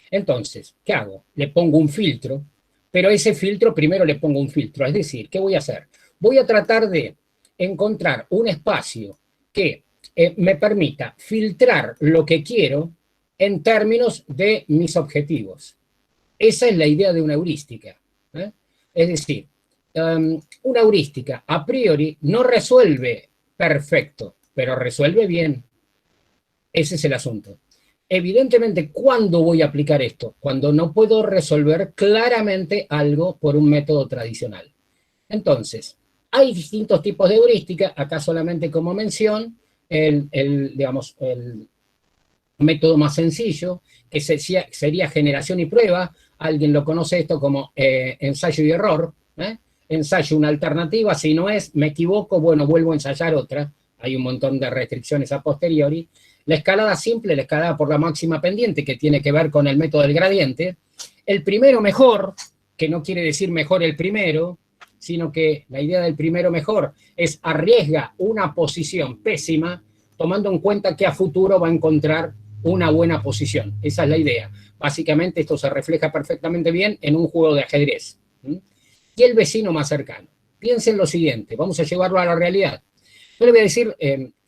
Entonces, ¿qué hago? Le pongo un filtro, pero ese filtro primero le pongo un filtro. Es decir, ¿qué voy a hacer? Voy a tratar de encontrar un espacio que me permita filtrar lo que quiero en términos de mis objetivos. Esa es la idea de una heurística. Es decir, una heurística a priori no resuelve perfecto, pero resuelve bien. Ese es el asunto. Evidentemente, ¿cuándo voy a aplicar esto? Cuando no puedo resolver claramente algo por un método tradicional. Entonces, hay distintos tipos de heurística, acá solamente como mención, el método más sencillo, que sería generación y prueba. Alguien lo conoce esto como ensayo y error. Ensayo una alternativa, si no es, me equivoco, bueno, vuelvo a ensayar otra, hay un montón de restricciones a posteriori. La escalada simple, la escalada por la máxima pendiente, que tiene que ver con el método del gradiente. El primero mejor, que no quiere decir mejor el primero, sino que la idea del primero mejor es arriesga una posición pésima, tomando en cuenta que a futuro va a encontrar una buena posición. Esa es la idea. Básicamente esto se refleja perfectamente bien en un juego de ajedrez. Y el vecino más cercano. Piensen lo siguiente, vamos a llevarlo a la realidad. Yo le voy a decir,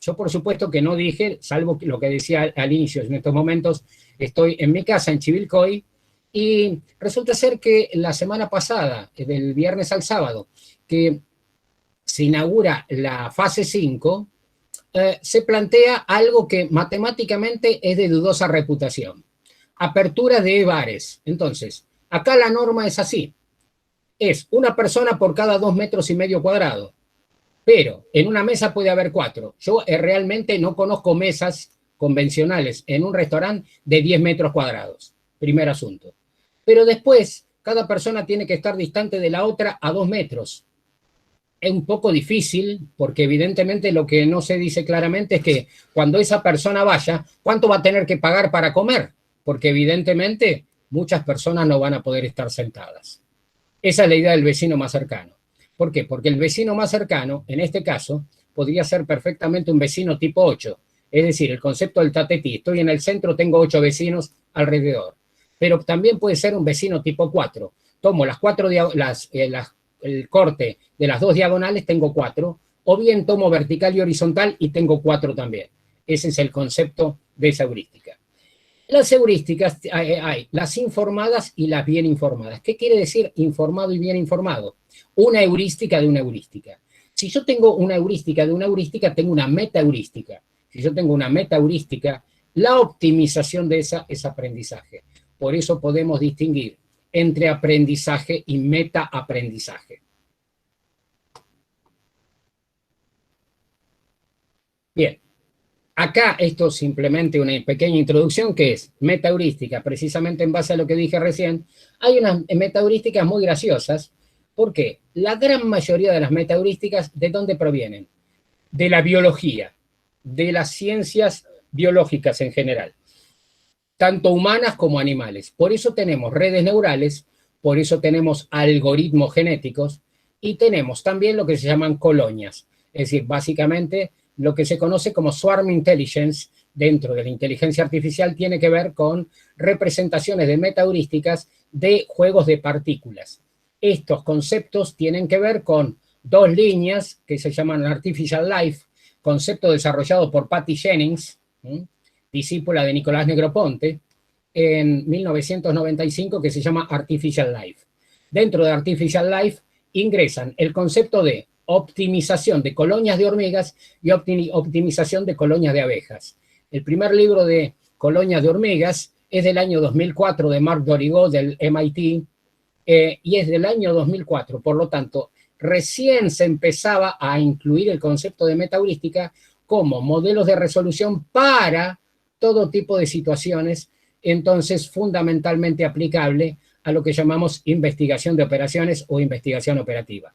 yo por supuesto que no dije, salvo lo que decía al inicio, en estos momentos estoy en mi casa en Chivilcoy, y resulta ser que la semana pasada, del viernes al sábado, que se inaugura la fase 5, se plantea algo que matemáticamente es de dudosa reputación. Apertura de bares. Entonces, acá la norma es así. Es una persona por cada 2,5 metros cuadrados. Pero en una mesa puede haber 4. Yo realmente no conozco mesas convencionales en un restaurante de 10 metros cuadrados. Primer asunto. Pero después, cada persona tiene que estar distante de la otra a 2 metros. Es un poco difícil, porque evidentemente lo que no se dice claramente es que cuando esa persona vaya, ¿cuánto va a tener que pagar para comer? Porque evidentemente muchas personas no van a poder estar sentadas. Esa es la idea del vecino más cercano. ¿Por qué? Porque el vecino más cercano, en este caso, podría ser perfectamente un vecino tipo 8. Es decir, el concepto del tatetí. Estoy en el centro, tengo 8 vecinos alrededor. Pero también puede ser un vecino tipo 4. Tomo el corte de las 2 diagonales, tengo 4. O bien tomo vertical y horizontal y tengo 4 también. Ese es el concepto de esa heurística. Las heurísticas hay las informadas y las bien informadas. ¿Qué quiere decir informado y bien informado? Una heurística de una heurística. Si yo tengo una heurística de una heurística, tengo una meta heurística. Si yo tengo una meta heurística, la optimización de esa es aprendizaje. Por eso podemos distinguir entre aprendizaje y metaaprendizaje. Bien. Acá esto es simplemente una pequeña introducción que es metaheurística, precisamente en base a lo que dije recién. Hay unas metaheurísticas muy graciosas, porque la gran mayoría de las metaheurísticas, ¿de dónde provienen? De la biología, de las ciencias biológicas en general, tanto humanas como animales. Por eso tenemos redes neurales, por eso tenemos algoritmos genéticos y tenemos también lo que se llaman colonias, es decir, básicamente lo que se conoce como swarm intelligence dentro de la inteligencia artificial tiene que ver con representaciones de metaheurísticas de juegos de partículas. Estos conceptos tienen que ver con 2 líneas que se llaman Artificial Life, concepto desarrollado por Patty Jennings, discípula de Nicolás Negroponte, en 1995, que se llama Artificial Life. Dentro de Artificial Life ingresan el concepto de optimización de colonias de hormigas y optimización de colonias de abejas. El primer libro de colonias de hormigas es del año 2004 de Marc Dorigo del MIT y es del año 2004. Por lo tanto, recién se empezaba a incluir el concepto de metaheurística como modelos de resolución para todo tipo de situaciones, entonces fundamentalmente aplicable a lo que llamamos investigación de operaciones o investigación operativa.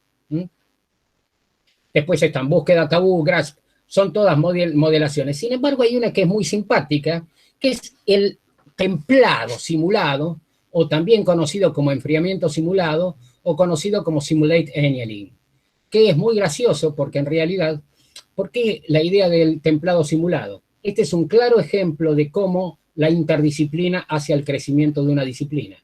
Después están búsqueda, tabú, grasp, son todas modelaciones. Sin embargo, hay una que es muy simpática, que es el templado simulado, o también conocido como enfriamiento simulado, o conocido como simulate annealing, que es muy gracioso porque en realidad, ¿por qué la idea del templado simulado? Este es un claro ejemplo de cómo la interdisciplina hace al crecimiento de una disciplina.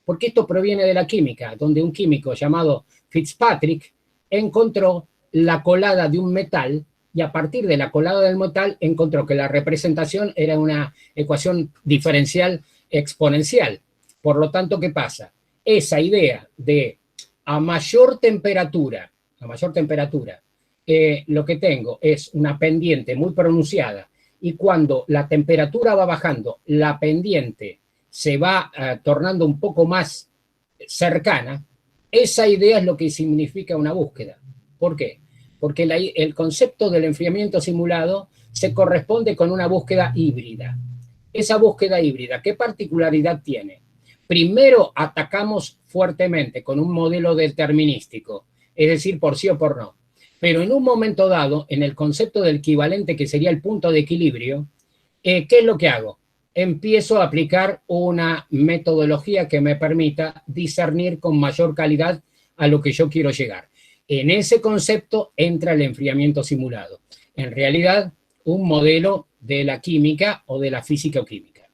Porque esto proviene de la química, donde un químico llamado Fitzpatrick encontró la colada de un metal y a partir de la colada del metal encontró que la representación era una ecuación diferencial exponencial. Por lo tanto, ¿qué pasa? Esa idea de a mayor temperatura, lo que tengo es una pendiente muy pronunciada y cuando la temperatura va bajando, la pendiente se va tornando un poco más cercana, esa idea es lo que significa una búsqueda. ¿Por qué? Porque el concepto del enfriamiento simulado se corresponde con una búsqueda híbrida. Esa búsqueda híbrida, ¿qué particularidad tiene? Primero atacamos fuertemente con un modelo determinístico, es decir, por sí o por no. Pero en un momento dado, en el concepto del equivalente, que sería el punto de equilibrio, ¿qué es lo que hago? Empiezo a aplicar una metodología que me permita discernir con mayor calidad a lo que yo quiero llegar. En ese concepto entra el enfriamiento simulado. En realidad, un modelo de la química o de la física o química.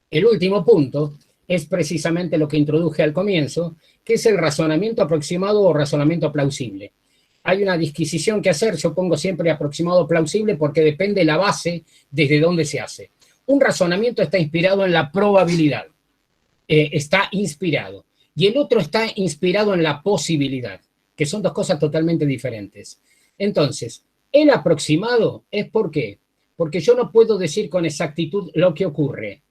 El último punto es precisamente lo que introduje al comienzo, que es el razonamiento aproximado o razonamiento plausible. Hay una disquisición que hacer, yo pongo siempre aproximado plausible porque depende la base desde dónde se hace. Un razonamiento está inspirado en la probabilidad, está inspirado, y el otro está inspirado en la posibilidad, que son dos cosas totalmente diferentes. Entonces, el aproximado es ¿por qué? Porque yo no puedo decir con exactitud lo que ocurre.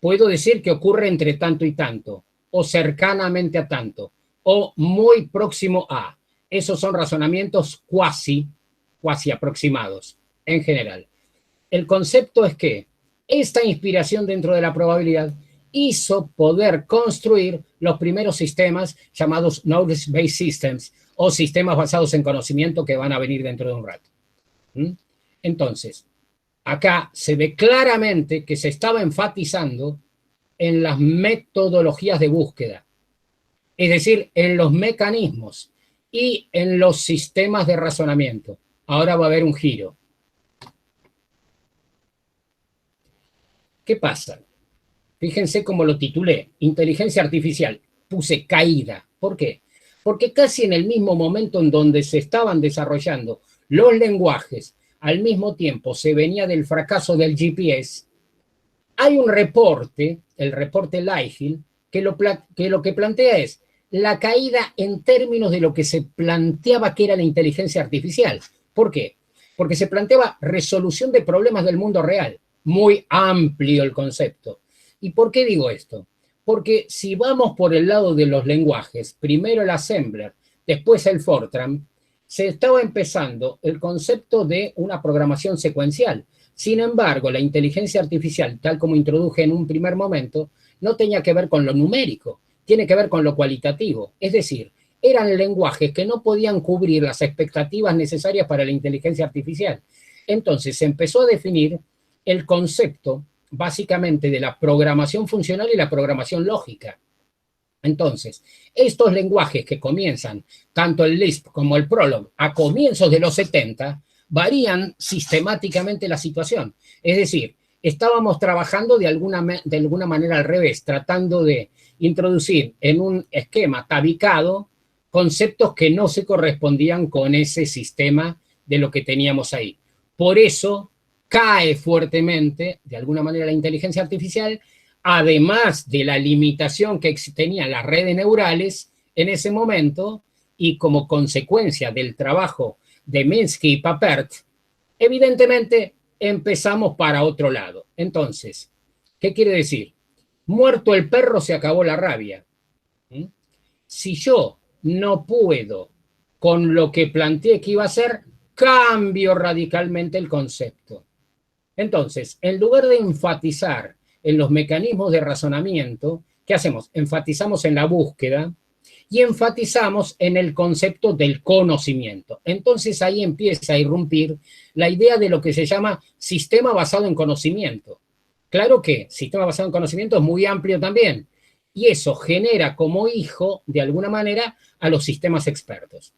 Puedo decir que ocurre entre tanto y tanto, o cercanamente a tanto, o muy próximo a. Esos son razonamientos cuasi aproximados, en general. El concepto es que esta inspiración dentro de la probabilidad hizo poder construir los primeros sistemas llamados Knowledge-Based Systems, o sistemas basados en conocimiento, que van a venir dentro de un rato. Entonces, acá se ve claramente que se estaba enfatizando en las metodologías de búsqueda, es decir, en los mecanismos y en los sistemas de razonamiento. Ahora va a haber un giro. ¿Qué pasa? Fíjense cómo lo titulé, inteligencia artificial. Puse caída. ¿Por qué? Porque casi en el mismo momento en donde se estaban desarrollando los lenguajes, al mismo tiempo se venía del fracaso del GPS. Hay un reporte, el reporte Lighthill, que lo que plantea es la caída en términos de lo que se planteaba que era la inteligencia artificial. ¿Por qué? Porque se planteaba resolución de problemas del mundo real. Muy amplio el concepto. ¿Y por qué digo esto? Porque si vamos por el lado de los lenguajes, primero el Assembler, después el Fortran, se estaba empezando el concepto de una programación secuencial. Sin embargo, la inteligencia artificial, tal como introduje en un primer momento, no tenía que ver con lo numérico, tiene que ver con lo cualitativo. Es decir, eran lenguajes que no podían cubrir las expectativas necesarias para la inteligencia artificial. Entonces, se empezó a definir el concepto básicamente de la programación funcional y la programación lógica. Entonces, estos lenguajes que comienzan, tanto el Lisp como el Prolog, a comienzos de los 70, varían sistemáticamente la situación. Es decir, estábamos trabajando de alguna manera al revés, tratando de introducir en un esquema tabicado conceptos que no se correspondían con ese sistema de lo que teníamos ahí. Por eso cae fuertemente, de alguna manera, la inteligencia artificial, además de la limitación que tenían las redes neurales en ese momento, y como consecuencia del trabajo de Minsky y Papert, evidentemente empezamos para otro lado. Entonces, ¿qué quiere decir? Muerto el perro, se acabó la rabia. Si yo no puedo con lo que planteé que iba a hacer, cambio radicalmente el concepto. Entonces, en lugar de enfatizar en los mecanismos de razonamiento, ¿qué hacemos? Enfatizamos en la búsqueda y enfatizamos en el concepto del conocimiento. Entonces ahí empieza a irrumpir la idea de lo que se llama sistema basado en conocimiento. Claro que sistema basado en conocimiento es muy amplio también, y eso genera como hijo, de alguna manera, a los sistemas expertos.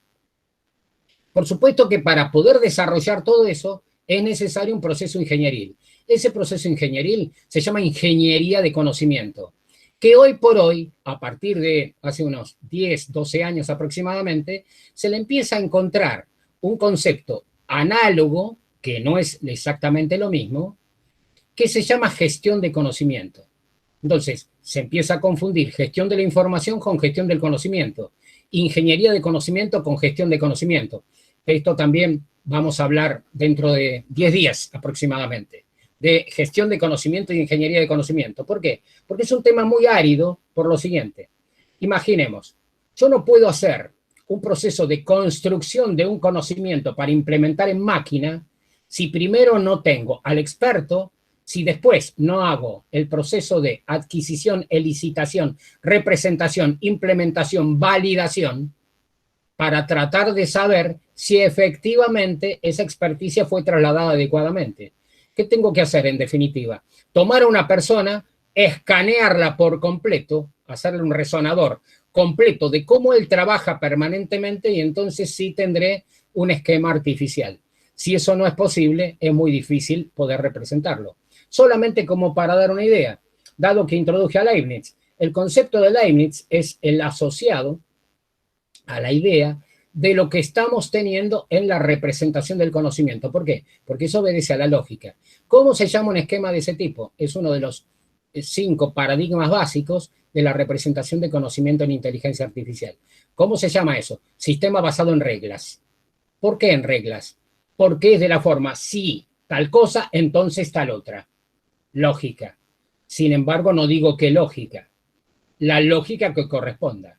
Por supuesto que para poder desarrollar todo eso es necesario un proceso ingenieril. Ese proceso ingenieril se llama ingeniería de conocimiento, que hoy por hoy, a partir de hace unos 10, 12 años aproximadamente, se le empieza a encontrar un concepto análogo, que no es exactamente lo mismo, que se llama gestión de conocimiento. Entonces, se empieza a confundir gestión de la información con gestión del conocimiento, ingeniería de conocimiento con gestión de conocimiento. Esto también vamos a hablar dentro de 10 días aproximadamente, de gestión de conocimiento y ingeniería de conocimiento. ¿Por qué? Porque es un tema muy árido por lo siguiente. Imaginemos, yo no puedo hacer un proceso de construcción de un conocimiento para implementar en máquina si primero no tengo al experto, si después no hago el proceso de adquisición, elicitación, representación, implementación, validación, para tratar de saber si efectivamente esa experticia fue trasladada adecuadamente. ¿Qué tengo que hacer en definitiva? Tomar a una persona, escanearla por completo, hacerle un resonador completo de cómo él trabaja permanentemente y entonces sí tendré un esquema artificial. Si eso no es posible, es muy difícil poder representarlo. Solamente como para dar una idea, dado que introduje a Leibniz, el concepto de Leibniz es el asociado a la idea de lo que estamos teniendo en la representación del conocimiento. ¿Por qué? Porque eso obedece a la lógica. ¿Cómo se llama un esquema de ese tipo? Es uno de los 5 paradigmas básicos de la representación de conocimiento en inteligencia artificial. ¿Cómo se llama eso? Sistema basado en reglas. ¿Por qué en reglas? Porque es de la forma, si tal cosa, entonces tal otra. Lógica. Sin embargo, no digo qué lógica. La lógica que corresponda.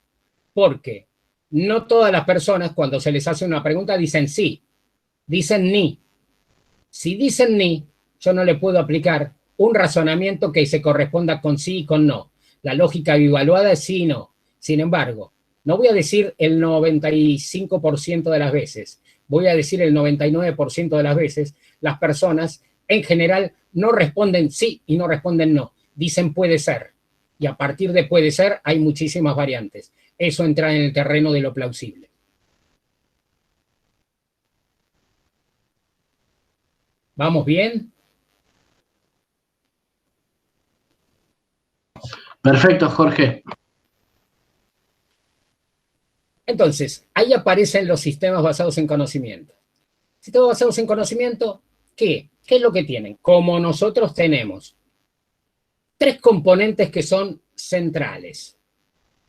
Porque no todas las personas, cuando se les hace una pregunta, dicen sí, dicen ni. Si dicen ni, yo no le puedo aplicar un razonamiento que se corresponda con sí y con no. La lógica evaluada es sí y no. Sin embargo, no voy a decir el 95% de las veces, voy a decir el 99% de las veces, las personas en general no responden sí y no responden no. Dicen puede ser. Y a partir de puede ser hay muchísimas variantes. Eso entra en el terreno de lo plausible. ¿Vamos bien? Perfecto, Jorge. Entonces, ahí aparecen los sistemas basados en conocimiento. Sistemas basados en conocimiento, ¿qué? ¿Qué es lo que tienen? Como nosotros tenemos 3 componentes que son centrales.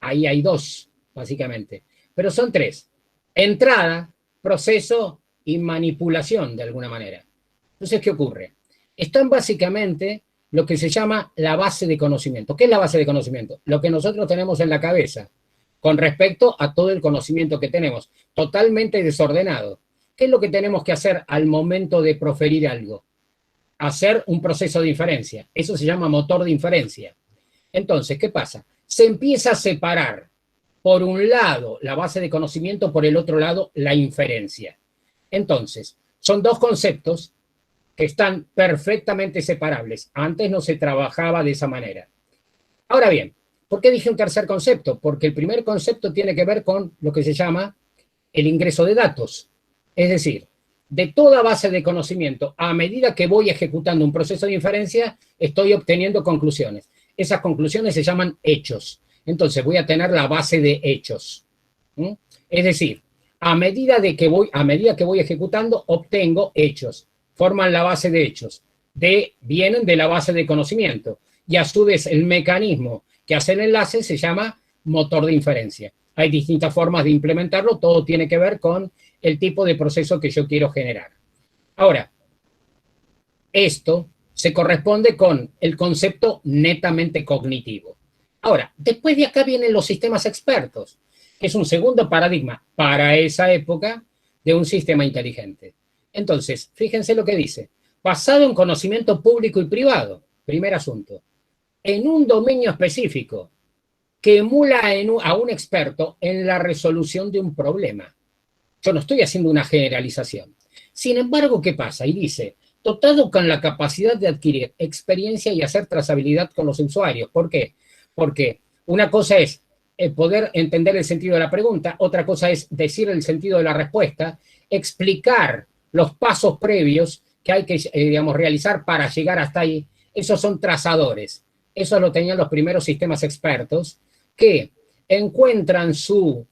Ahí hay 2, básicamente. Pero son 3. Entrada, proceso y manipulación, de alguna manera. Entonces, ¿qué ocurre? Están básicamente lo que se llama la base de conocimiento. ¿Qué es la base de conocimiento? Lo que nosotros tenemos en la cabeza con respecto a todo el conocimiento que tenemos, totalmente desordenado. ¿Qué es lo que tenemos que hacer al momento de proferir algo? Hacer un proceso de inferencia. Eso se llama motor de inferencia. Entonces, ¿qué pasa? Se empieza a separar, por un lado, la base de conocimiento, por el otro lado, la inferencia. Entonces, son 2 conceptos que están perfectamente separables. Antes no se trabajaba de esa manera. Ahora bien, ¿por qué dije un tercer concepto? Porque el primer concepto tiene que ver con lo que se llama el ingreso de datos. Es decir, de toda base de conocimiento, a medida que voy ejecutando un proceso de inferencia, estoy obteniendo conclusiones. Esas conclusiones se llaman hechos. Entonces voy a tener la base de hechos. Es decir, a medida que voy ejecutando, obtengo hechos. Forman la base de hechos. Vienen de la base de conocimiento. Y a su vez el mecanismo que hace el enlace se llama motor de inferencia. Hay distintas formas de implementarlo, todo tiene que ver con el tipo de proceso que yo quiero generar. Ahora, esto se corresponde con el concepto netamente cognitivo. Ahora, después de acá vienen los sistemas expertos, que es un segundo paradigma para esa época de un sistema inteligente. Entonces, fíjense lo que dice, basado en conocimiento público y privado, primer asunto, en un dominio específico que emula a un experto en la resolución de un problema. Yo no estoy haciendo una generalización. Sin embargo, ¿qué pasa? Y dice, dotado con la capacidad de adquirir experiencia y hacer trazabilidad con los usuarios. ¿Por qué? Porque una cosa es poder entender el sentido de la pregunta, otra cosa es decir el sentido de la respuesta, explicar los pasos previos que hay que realizar para llegar hasta ahí. Esos son trazadores. Eso lo tenían los primeros sistemas expertos que encuentran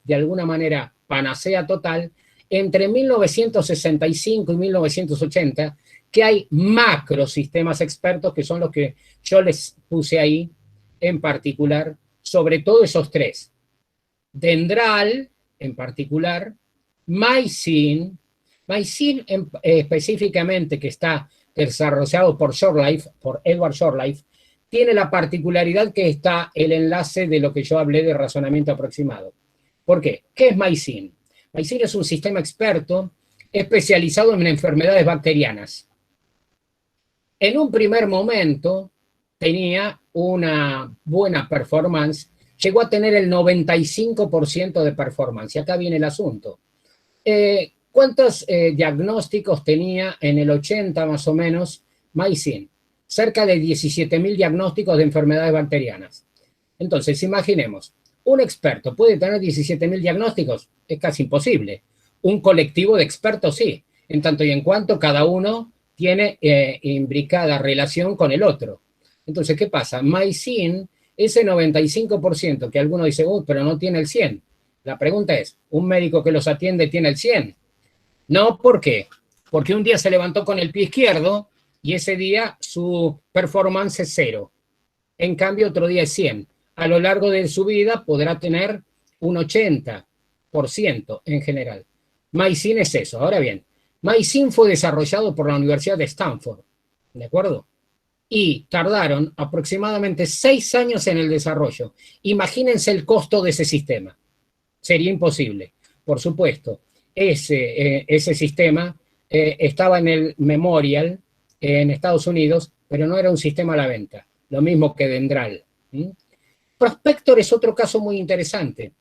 de alguna manera, panacea total entre 1965 y 1980, que hay macro sistemas expertos que son los que yo les puse ahí en particular, sobre todo esos 3. Dendral, en particular, MySyn específicamente, que está desarrollado por Edward Shortlife, tiene la particularidad que está el enlace de lo que yo hablé de razonamiento aproximado. ¿Por qué? ¿Qué es MySyn? MySyn es un sistema experto especializado en enfermedades bacterianas. En un primer momento tenía una buena performance llegó a tener el 95% de performance. Y acá viene el asunto. ¿Cuántos diagnósticos tenía en el 80 más o menos MySyn? Cerca de 17.000 diagnósticos de enfermedades bacterianas. Entonces, imaginemos, un experto puede tener 17.000 diagnósticos, es casi imposible. Un colectivo de expertos sí, en tanto y en cuanto cada uno tiene imbricada relación con el otro. Entonces, ¿qué pasa? MySyn, ese 95% que alguno dice, pero no tiene el 100%. La pregunta es, ¿un médico que los atiende tiene el 100%? No, ¿por qué? Porque un día se levantó con el pie izquierdo y ese día su performance es 0. En cambio, otro día es 100. A lo largo de su vida podrá tener un 80% en general. MySyn es eso. Ahora bien, MySyn fue desarrollado por la Universidad de Stanford, ¿de acuerdo? Y tardaron aproximadamente 6 años en el desarrollo. Imagínense el costo de ese sistema. Sería imposible. Por supuesto, ese sistema estaba en el Memorial en Estados Unidos, pero no era un sistema a la venta. Lo mismo que Dendral. Prospector es otro caso muy interesante.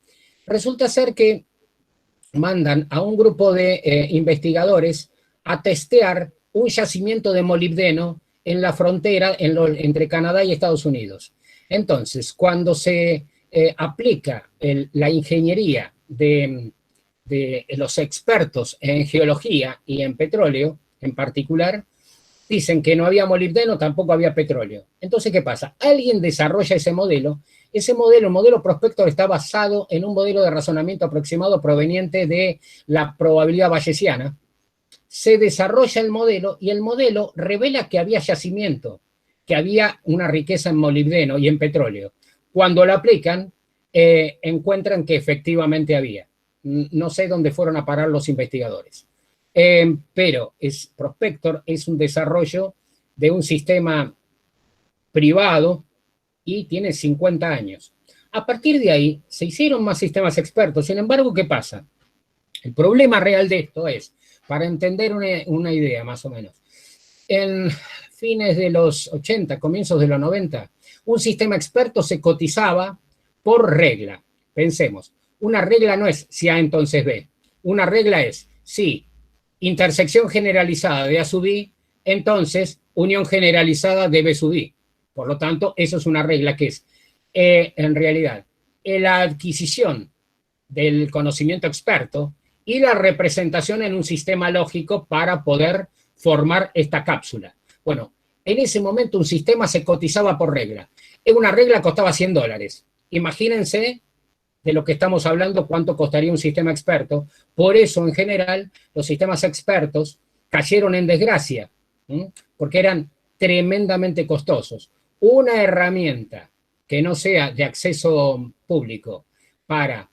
Resulta ser que mandan a un grupo de investigadores a testear un yacimiento de molibdeno en la frontera entre Canadá y Estados Unidos. Entonces, cuando se aplica la ingeniería de los expertos en geología y en petróleo en particular, dicen que no había molibdeno, tampoco había petróleo. Entonces, ¿qué pasa? Alguien desarrolla ese modelo. Ese modelo, el modelo Prospector, está basado en un modelo de razonamiento aproximado proveniente de la probabilidad bayesiana. Se desarrolla el modelo y el modelo revela que había yacimiento, que había una riqueza en molibdeno y en petróleo. Cuando lo aplican, encuentran que efectivamente había. No sé dónde fueron a parar los investigadores. Pero Prospector es un desarrollo de un sistema privado y tiene 50 años. A partir de ahí se hicieron más sistemas expertos. Sin embargo, ¿qué pasa? El problema real de esto es, para entender una idea más o menos, en fines de los 80, comienzos de los 90, un sistema experto se cotizaba por regla. Pensemos, una regla no es si A entonces B. Una regla es si intersección generalizada de A sub I, entonces unión generalizada de B sub I. Por lo tanto, eso es una regla que es, en realidad, la adquisición del conocimiento experto y la representación en un sistema lógico para poder formar esta cápsula. Bueno, en ese momento un sistema se cotizaba por regla. Una regla costaba $100. Imagínense de lo que estamos hablando, cuánto costaría un sistema experto. Por eso, en general, los sistemas expertos cayeron en desgracia, porque eran tremendamente costosos. Una herramienta que no sea de acceso público para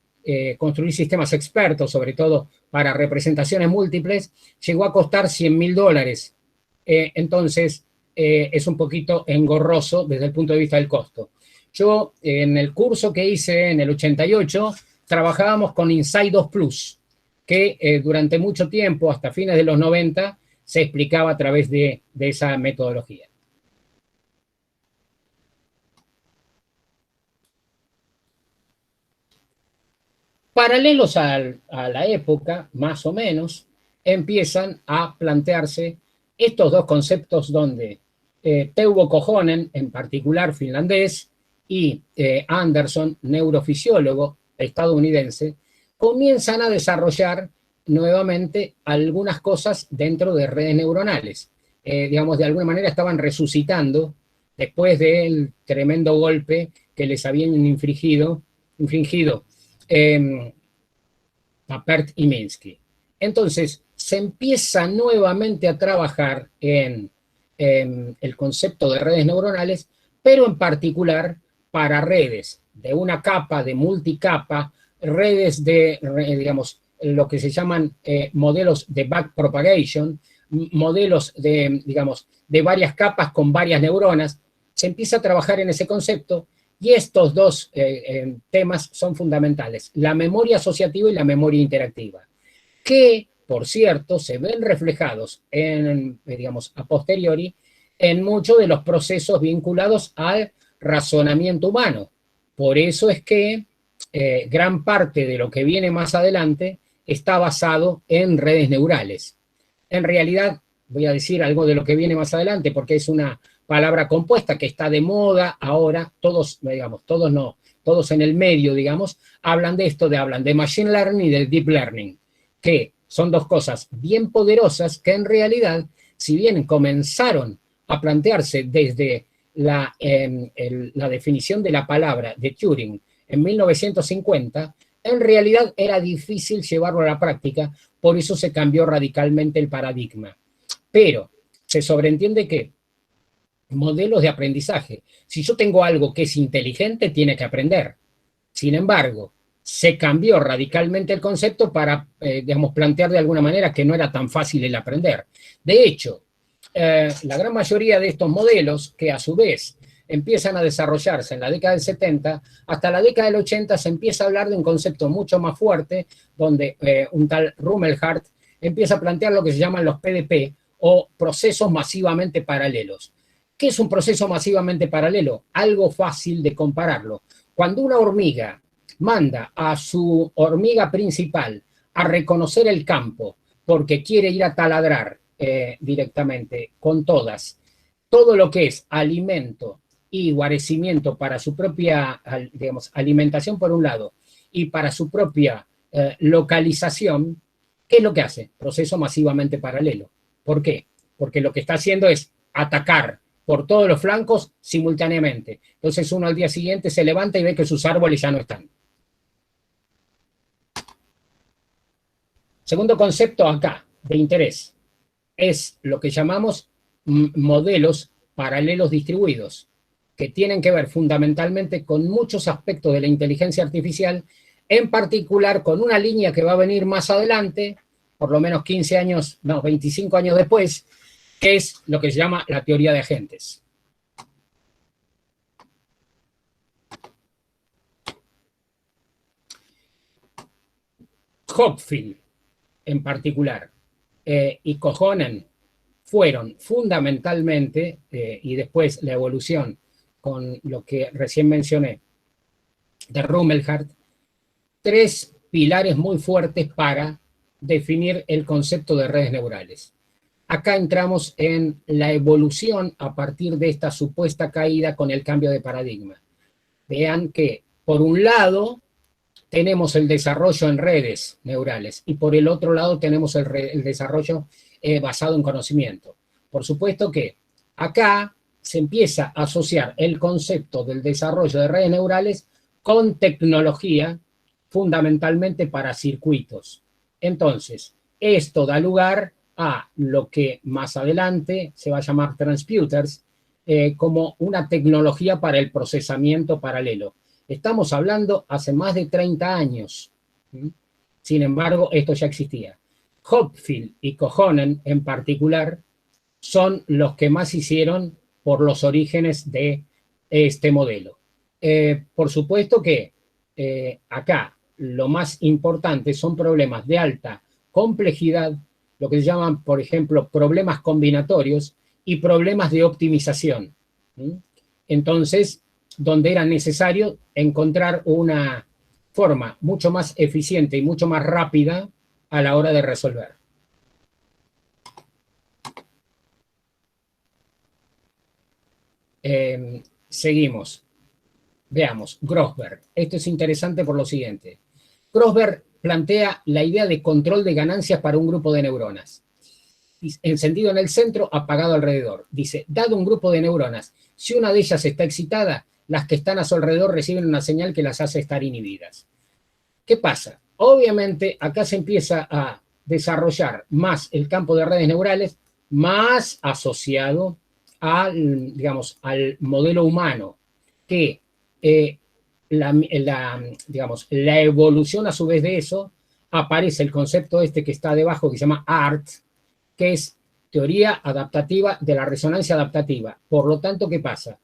construir sistemas expertos, sobre todo para representaciones múltiples, llegó a costar $100.000. Entonces, es un poquito engorroso desde el punto de vista del costo. Yo, en el curso que hice en el 88, trabajábamos con Insight 2 Plus, que durante mucho tiempo, hasta fines de los 90, se explicaba a través de esa metodología. Paralelos a la época, más o menos, empiezan a plantearse estos dos conceptos donde Teuvo Kohonen, en particular finlandés, y Anderson, neurofisiólogo estadounidense, comienzan a desarrollar nuevamente algunas cosas dentro de redes neuronales. Digamos, de alguna manera estaban resucitando después del tremendo golpe que les habían infringido Papert y Minsky. Entonces, se empieza nuevamente a trabajar en el concepto de redes neuronales, pero en particular para redes de una capa, de multicapa, redes de, digamos, lo que se llaman modelos de backpropagation, modelos de, digamos, de varias capas con varias neuronas. Se empieza a trabajar en ese concepto y estos dos temas son fundamentales, la memoria asociativa y la memoria interactiva, que, por cierto, se ven reflejados digamos, a posteriori en muchos de los procesos vinculados al razonamiento humano. Por eso es que gran parte de lo que viene más adelante está basado en redes neurales. En realidad, voy a decir algo de lo que viene más adelante, porque es una palabra compuesta que está de moda ahora, todos, digamos, todos no, todos en el medio, digamos, hablan de esto, hablan de Machine Learning y de Deep Learning, que son dos cosas bien poderosas que en realidad, si bien comenzaron a plantearse desde la definición de la palabra de Turing en 1950, en realidad era difícil llevarlo a la práctica, por eso se cambió radicalmente el paradigma. Pero se sobreentiende que modelos de aprendizaje, si yo tengo algo que es inteligente, tiene que aprender. Sin embargo, se cambió radicalmente el concepto para, digamos, plantear de alguna manera que no era tan fácil el aprender. De hecho, la gran mayoría de estos modelos, que a su vez empiezan a desarrollarse en la década del 70, hasta la década del 80 se empieza a hablar de un concepto mucho más fuerte, donde un tal Rumelhart empieza a plantear lo que se llaman los PDP, o procesos masivamente paralelos. ¿Qué es un proceso masivamente paralelo? Algo fácil de compararlo. Cuando una hormiga manda a su hormiga principal a reconocer el campo porque quiere ir a taladrar directamente con todas, todo lo que es alimento y guarecimiento para su propia, digamos, alimentación por un lado y para su propia localización, ¿qué es lo que hace? Proceso masivamente paralelo. ¿Por qué? Porque lo que está haciendo es atacar por todos los flancos simultáneamente. Entonces uno al día siguiente se levanta y ve que sus árboles ya no están. Segundo concepto acá, de interés, es lo que llamamos modelos paralelos distribuidos, que tienen que ver fundamentalmente con muchos aspectos de la inteligencia artificial, en particular con una línea que va a venir más adelante, por lo menos 15 años, no, 25 años después, que es lo que se llama la teoría de agentes. Hopfield, en particular, y Kohonen fueron fundamentalmente, y después la evolución con lo que recién mencioné de Rumelhart, tres pilares muy fuertes para definir el concepto de redes neurales. Acá entramos en la evolución a partir de esta supuesta caída con el cambio de paradigma. Vean que, por un lado, tenemos el desarrollo en redes neurales y por el otro lado tenemos el desarrollo basado en conocimiento. Por supuesto que acá se empieza a asociar el concepto del desarrollo de redes neurales con tecnología, fundamentalmente para circuitos. Entonces, esto da lugar a lo que más adelante se va a llamar transputers, como una tecnología para el procesamiento paralelo. Estamos hablando hace más de 30 años. Sin embargo, esto ya existía. Hopfield y Kohonen, en particular, son los que más hicieron por los orígenes de este modelo. Por supuesto que acá lo más importante son problemas de alta complejidad, lo que se llaman, por ejemplo, problemas combinatorios y problemas de optimización. Entonces, donde era necesario encontrar una forma mucho más eficiente y mucho más rápida a la hora de resolver. Seguimos. Veamos, Grossberg. Esto es interesante por lo siguiente. Grossberg plantea la idea de control de ganancias para un grupo de neuronas. Encendido en el centro, apagado alrededor. Dice, dado un grupo de neuronas, si una de ellas está excitada, las que están a su alrededor reciben una señal que las hace estar inhibidas. ¿Qué pasa? Obviamente, acá se empieza a desarrollar más el campo de redes neurales, más asociado al, digamos, al modelo humano, que la evolución a su vez de eso, aparece el concepto este que está debajo, que se llama ART, que es teoría adaptativa de la resonancia adaptativa. Por lo tanto, ¿qué pasa?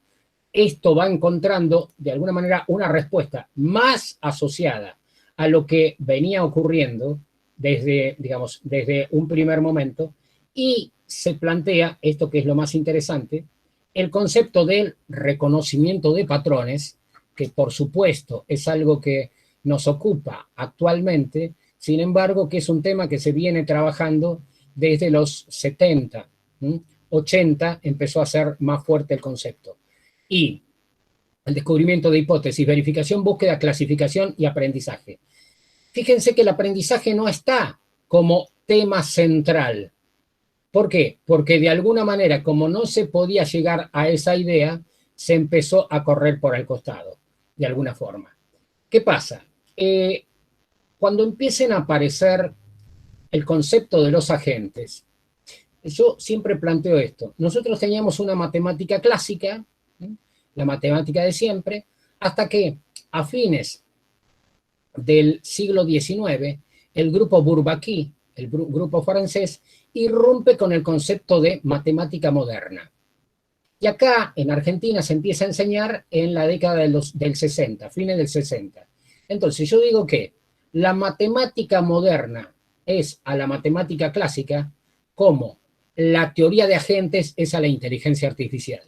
Esto va encontrando, de alguna manera, una respuesta más asociada a lo que venía ocurriendo desde, digamos, desde un primer momento, y se plantea, esto que es lo más interesante, el concepto del reconocimiento de patrones, que por supuesto es algo que nos ocupa actualmente, sin embargo que es un tema que se viene trabajando desde los 70, 80 empezó a ser más fuerte el concepto. Y el descubrimiento de hipótesis, verificación, búsqueda, clasificación y aprendizaje. Fíjense que el aprendizaje no está como tema central. ¿Por qué? Porque de alguna manera, como no se podía llegar a esa idea, se empezó a correr por el costado, de alguna forma. ¿Qué pasa? Cuando empiecen a aparecer el concepto de los agentes, yo siempre planteo esto. Nosotros teníamos una matemática clásica, la matemática de siempre, hasta que a fines del siglo XIX, el grupo Bourbaki, el grupo francés, irrumpe con el concepto de matemática moderna. Y acá, en Argentina, se empieza a enseñar en la década del 60, fines del 60. Entonces, yo digo que la matemática moderna es a la matemática clásica como la teoría de agentes es a la inteligencia artificial.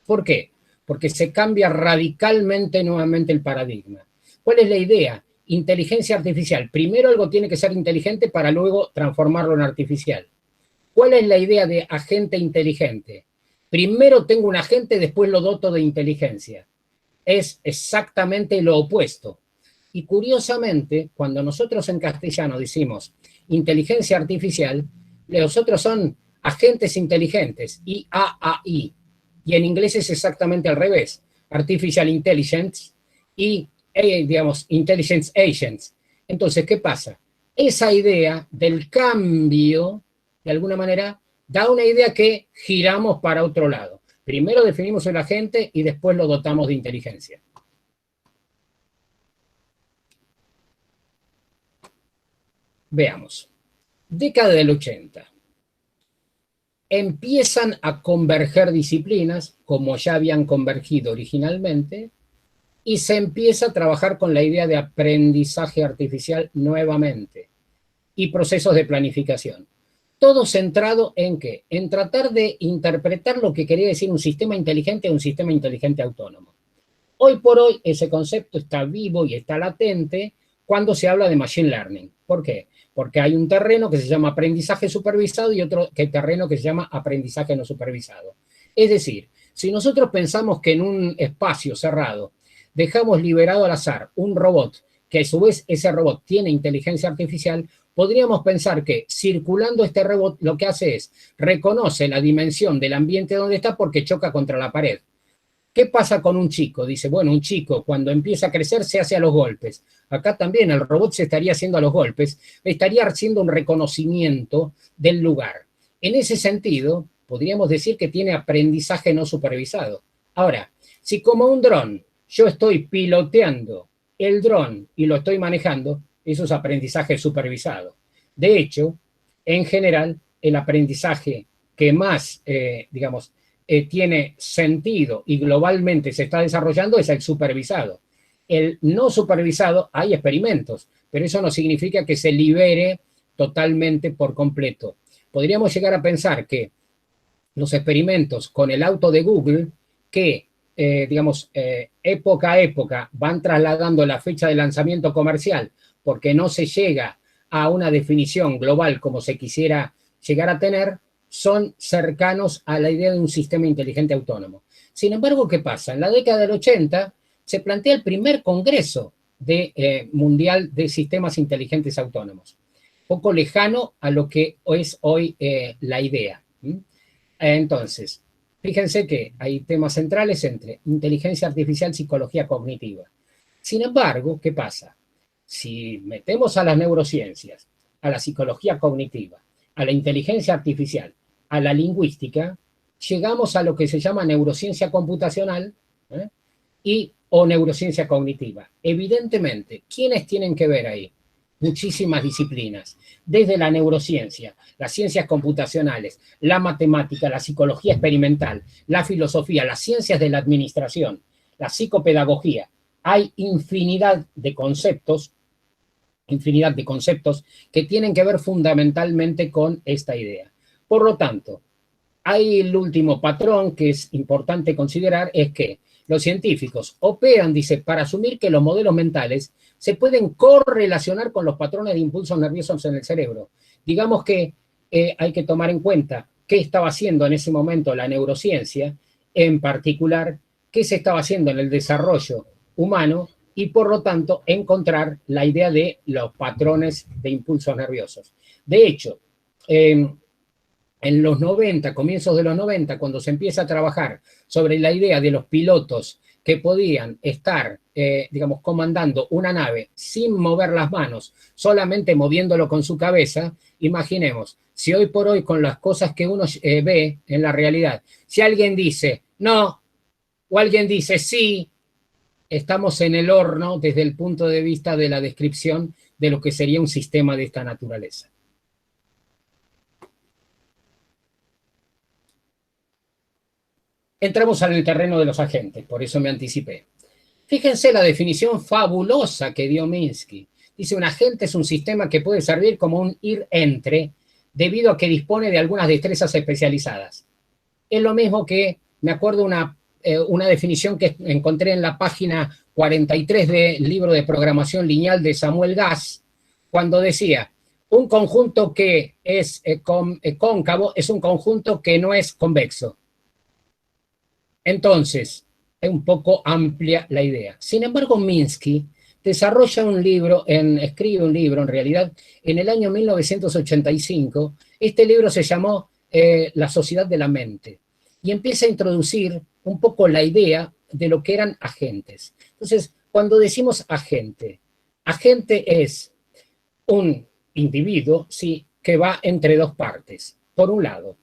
¿Por qué? Porque se cambia radicalmente nuevamente el paradigma. ¿Cuál es la idea? Inteligencia artificial. Primero algo tiene que ser inteligente para luego transformarlo en artificial. ¿Cuál es la idea de agente inteligente? Primero tengo un agente, después lo doto de inteligencia. Es exactamente lo opuesto. Y curiosamente, cuando nosotros en castellano decimos inteligencia artificial, los otros son agentes inteligentes, IAAI. Y en inglés es exactamente al revés. Artificial Intelligence y, digamos, Intelligence Agents. Entonces, ¿qué pasa? Esa idea del cambio, de alguna manera, da una idea que giramos para otro lado. Primero definimos el agente y después lo dotamos de inteligencia. Veamos. Década del 80. Empiezan a converger disciplinas, como ya habían convergido originalmente, y se empieza a trabajar con la idea de aprendizaje artificial nuevamente, y procesos de planificación. Todo centrado en ¿qué? En tratar de interpretar lo que quería decir un sistema inteligente o un sistema inteligente autónomo. Hoy por hoy ese concepto está vivo y está latente cuando se habla de machine learning. ¿Por qué? Porque hay un terreno que se llama aprendizaje supervisado y otro terreno que se llama aprendizaje no supervisado. Es decir, si nosotros pensamos que en un espacio cerrado dejamos liberado al azar un robot, que a su vez ese robot tiene inteligencia artificial, podríamos pensar que circulando este robot lo que hace es reconoce la dimensión del ambiente donde está porque choca contra la pared. ¿Qué pasa con un chico? Dice, bueno, un chico cuando empieza a crecer se hace a los golpes. Acá también el robot se estaría haciendo a los golpes, estaría haciendo un reconocimiento del lugar. En ese sentido, podríamos decir que tiene aprendizaje no supervisado. Ahora, si como un dron yo estoy piloteando el dron y lo estoy manejando, eso es aprendizaje supervisado. De hecho, en general, el aprendizaje que más, tiene sentido y globalmente se está desarrollando es el supervisado. El no supervisado, hay experimentos, pero eso no significa que se libere totalmente por completo. Podríamos llegar a pensar que los experimentos con el auto de Google, que, época a época van trasladando la fecha de lanzamiento comercial porque no se llega a una definición global como se quisiera llegar a tener, son cercanos a la idea de un sistema inteligente autónomo. Sin embargo, ¿qué pasa? En la década del 80 se plantea el primer congreso mundial de sistemas inteligentes autónomos, poco lejano a lo que es hoy la idea. Entonces, fíjense que hay temas centrales entre inteligencia artificial y psicología cognitiva. Sin embargo, ¿qué pasa? Si metemos a las neurociencias, a la psicología cognitiva, a la inteligencia artificial, a la lingüística, llegamos a lo que se llama neurociencia computacional o neurociencia cognitiva. Evidentemente, ¿quiénes tienen que ver ahí? Muchísimas disciplinas, desde la neurociencia, las ciencias computacionales, la matemática, la psicología experimental, la filosofía, las ciencias de la administración, la psicopedagogía. Hay infinidad de conceptos que tienen que ver fundamentalmente con esta idea. Por lo tanto, Ahí el último patrón que es importante considerar es que los científicos operan, dice, para asumir que los modelos mentales se pueden correlacionar con los patrones de impulsos nerviosos en el cerebro. Digamos que hay que tomar en cuenta qué estaba haciendo en ese momento la neurociencia, en particular, qué se estaba haciendo en el desarrollo humano y, por lo tanto, encontrar la idea de los patrones de impulsos nerviosos. De hecho, en los 90, comienzos de los 90, cuando se empieza a trabajar sobre la idea de los pilotos que podían estar, digamos, comandando una nave sin mover las manos, solamente moviéndolo con su cabeza, imaginemos, si hoy por hoy con las cosas que uno ve en la realidad, si alguien dice no o alguien dice sí, estamos en el horno desde el punto de vista de la descripción de lo que sería un sistema de esta naturaleza. Entramos en el terreno de los agentes, por eso me anticipé. Fíjense la definición fabulosa que dio Minsky. Dice, un agente es un sistema que puede servir como un ir-entre debido a que dispone de algunas destrezas especializadas. Es lo mismo que, me acuerdo una definición que encontré en la página 43 del libro de programación lineal de Samuel Gass, cuando decía, un conjunto que es cóncavo es un conjunto que no es convexo. Entonces, es un poco amplia la idea. Sin embargo, Minsky desarrolla un libro, escribe un libro, en realidad, en el año 1985. Este libro se llamó La Sociedad de la Mente, y empieza a introducir un poco la idea de lo que eran agentes. Entonces, cuando decimos agente es un individuo, sí, que va entre dos partes. Por un lado,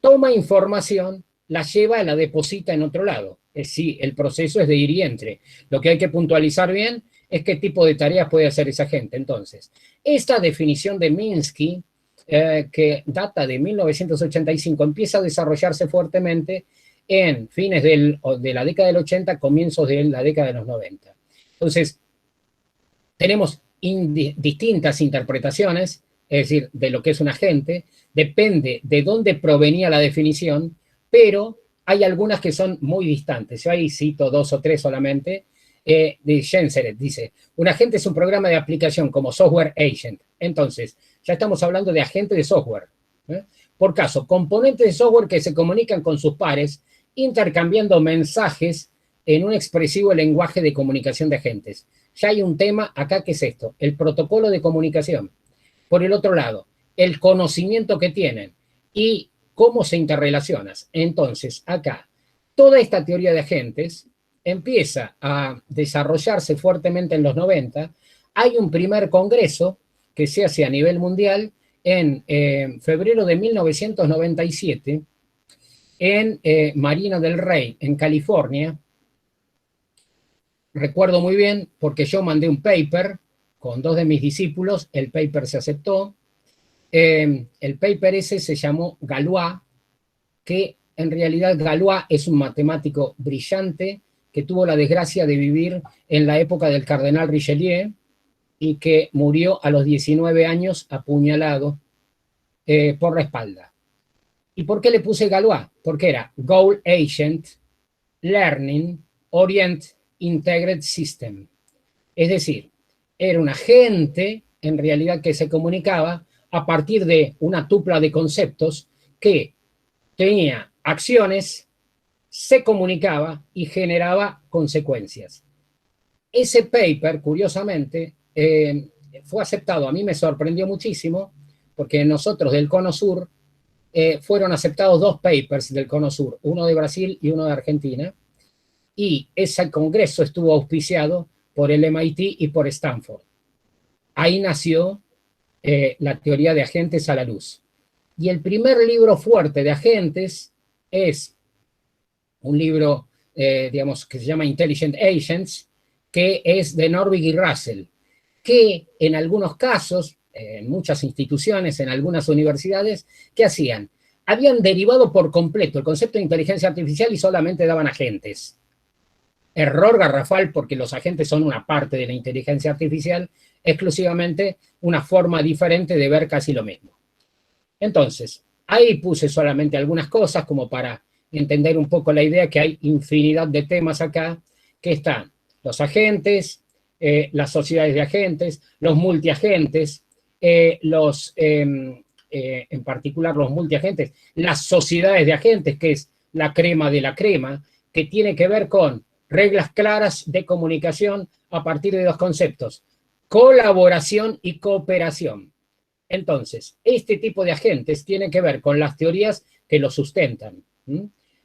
toma información, la lleva y la deposita en otro lado. Sí, el proceso es de ir y entre. Lo que hay que puntualizar bien es qué tipo de tareas puede hacer esa gente. Entonces, esta definición de Minsky, que data de 1985, empieza a desarrollarse fuertemente en fines de la década del 80, comienzos de la década de los 90. Entonces, tenemos distintas interpretaciones, es decir, de lo que es un agente, depende de dónde provenía la definición, pero hay algunas que son muy distantes. Yo ahí cito dos o tres solamente. De Genseret dice, un agente es un programa de aplicación como software agent. Entonces, ya estamos hablando de agente de software. Por caso, componentes de software que se comunican con sus pares, intercambiando mensajes en un expresivo lenguaje de comunicación de agentes. Ya hay un tema acá que es esto, el protocolo de comunicación. Por el otro lado, el conocimiento que tienen y cómo se interrelacionan. Entonces, acá, toda esta teoría de agentes empieza a desarrollarse fuertemente en los 90. Hay un primer congreso que se hace a nivel mundial en febrero de 1997 en Marina del Rey, en California. Recuerdo muy bien porque yo mandé un paper con dos de mis discípulos, el paper se aceptó. El paper ese se llamó Galois, que en realidad Galois es un matemático brillante que tuvo la desgracia de vivir en la época del cardenal Richelieu y que murió a los 19 años apuñalado por la espalda. ¿Y por qué le puse Galois? Porque era Goal Agent Learning Orient Integrated System. Es decir, era un agente en realidad que se comunicaba a partir de una tupla de conceptos que tenía acciones, se comunicaba y generaba consecuencias. Ese paper, curiosamente, fue aceptado. A mí me sorprendió muchísimo porque nosotros del Cono Sur fueron aceptados dos papers del Cono Sur, uno de Brasil y uno de Argentina, y ese congreso estuvo auspiciado por el MIT y por Stanford. Ahí nació la teoría de agentes a la luz. Y el primer libro fuerte de agentes es un libro, digamos, que se llama Intelligent Agents, que es de Norvig y Russell, que en algunos casos, en muchas instituciones, en algunas universidades, ¿qué hacían? Habían derivado por completo el concepto de inteligencia artificial y solamente daban agentes. Error garrafal, porque los agentes son una parte de la inteligencia artificial, exclusivamente una forma diferente de ver casi lo mismo. Entonces, Ahí puse solamente algunas cosas como para entender un poco la idea, que hay infinidad de temas acá, que están los agentes, las sociedades de agentes, los multiagentes, en particular los multiagentes, las sociedades de agentes, que es la crema de la crema, que tiene que ver con reglas claras de comunicación a partir de dos conceptos: colaboración y cooperación. Entonces, este tipo de agentes tiene que ver con las teorías que lo sustentan.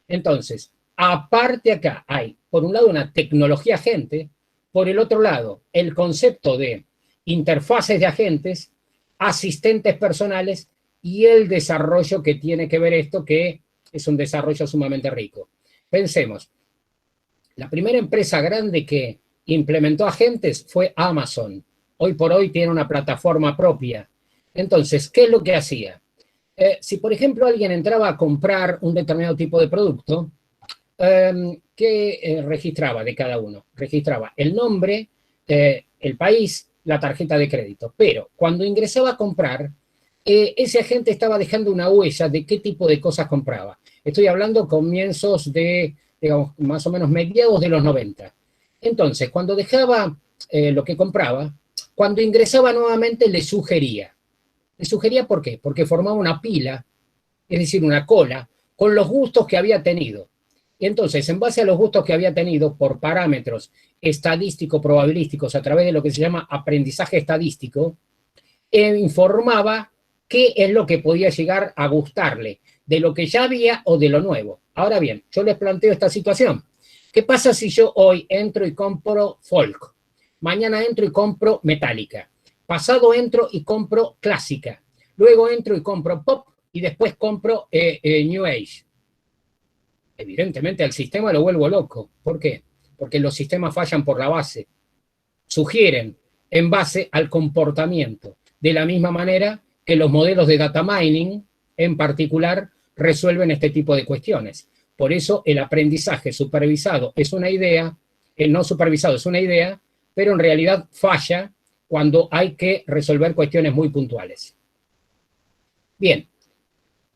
Entonces, aparte acá hay, por un lado, una tecnología agente, por el otro lado, el concepto de interfaces de agentes, asistentes personales y el desarrollo que tiene que ver esto, que es un desarrollo sumamente rico. Pensemos, la primera empresa grande que implementó agentes fue Amazon. Hoy por hoy tiene una plataforma propia. Entonces, ¿qué es lo que hacía? Si, por ejemplo, alguien entraba a comprar un determinado tipo de producto, ¿qué registraba de cada uno? Registraba el nombre, el país, la tarjeta de crédito. Pero cuando ingresaba a comprar, ese agente estaba dejando una huella de qué tipo de cosas compraba. Estoy hablando comienzos de, digamos, más o menos mediados de los 90. Entonces, cuando dejaba lo que compraba, cuando ingresaba nuevamente le sugería. ¿Le sugería por qué? Porque formaba una pila, es decir, una cola, con los gustos que había tenido. Y entonces, en base a los gustos que había tenido por parámetros estadístico-probabilísticos a través de lo que se llama aprendizaje estadístico, informaba qué es lo que podía llegar a gustarle, de lo que ya había o de lo nuevo. Ahora bien, yo les planteo esta situación. ¿Qué pasa si yo hoy entro y compro folk? Mañana entro y compro metálica. Pasado entro y compro clásica. Luego entro y compro pop y después compro New Age. Evidentemente al sistema lo vuelvo loco. ¿Por qué? Porque los sistemas fallan por la base. Sugieren en base al comportamiento. De la misma manera que los modelos de data mining, en particular, resuelven este tipo de cuestiones. Por eso el aprendizaje supervisado es una idea, el no supervisado es una idea, pero en realidad falla cuando hay que resolver cuestiones muy puntuales. Bien,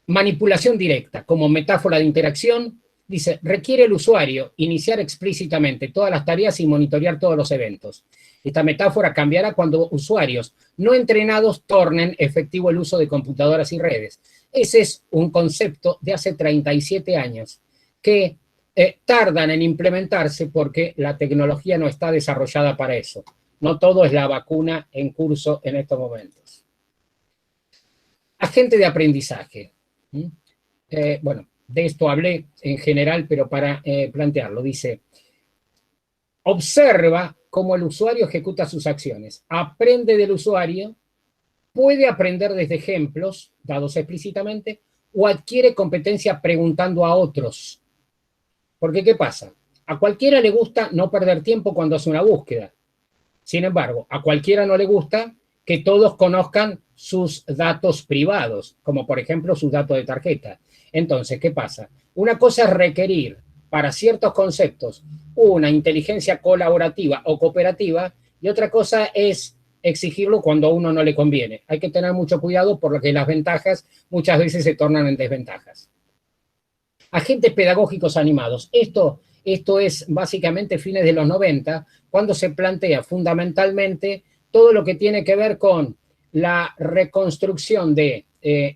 manipulación directa como metáfora de interacción, dice, requiere el usuario iniciar explícitamente todas las tareas y monitorear todos los eventos. Esta metáfora cambiará cuando usuarios no entrenados tornen efectivo el uso de computadoras y redes. Ese es un concepto de hace 37 años que tardan en implementarse porque la tecnología no está desarrollada para eso. No todo es la vacuna en curso en estos momentos. Agente de aprendizaje. Bueno, de esto hablé en general, pero para plantearlo, dice, observa cómo el usuario ejecuta sus acciones, aprende del usuario, puede aprender desde ejemplos dados explícitamente o adquiere competencia preguntando a otros. Porque, ¿qué pasa? A cualquiera le gusta no perder tiempo cuando hace una búsqueda. Sin embargo, a cualquiera no le gusta que todos conozcan sus datos privados, como por ejemplo sus datos de tarjeta. Entonces, ¿qué pasa? Una cosa es requerir para ciertos conceptos una inteligencia colaborativa o cooperativa y otra cosa es exigirlo cuando a uno no le conviene. Hay que tener mucho cuidado porque las ventajas muchas veces se tornan en desventajas. Agentes pedagógicos animados. Esto es básicamente fines de los 90, cuando se plantea fundamentalmente todo lo que tiene que ver con la reconstrucción de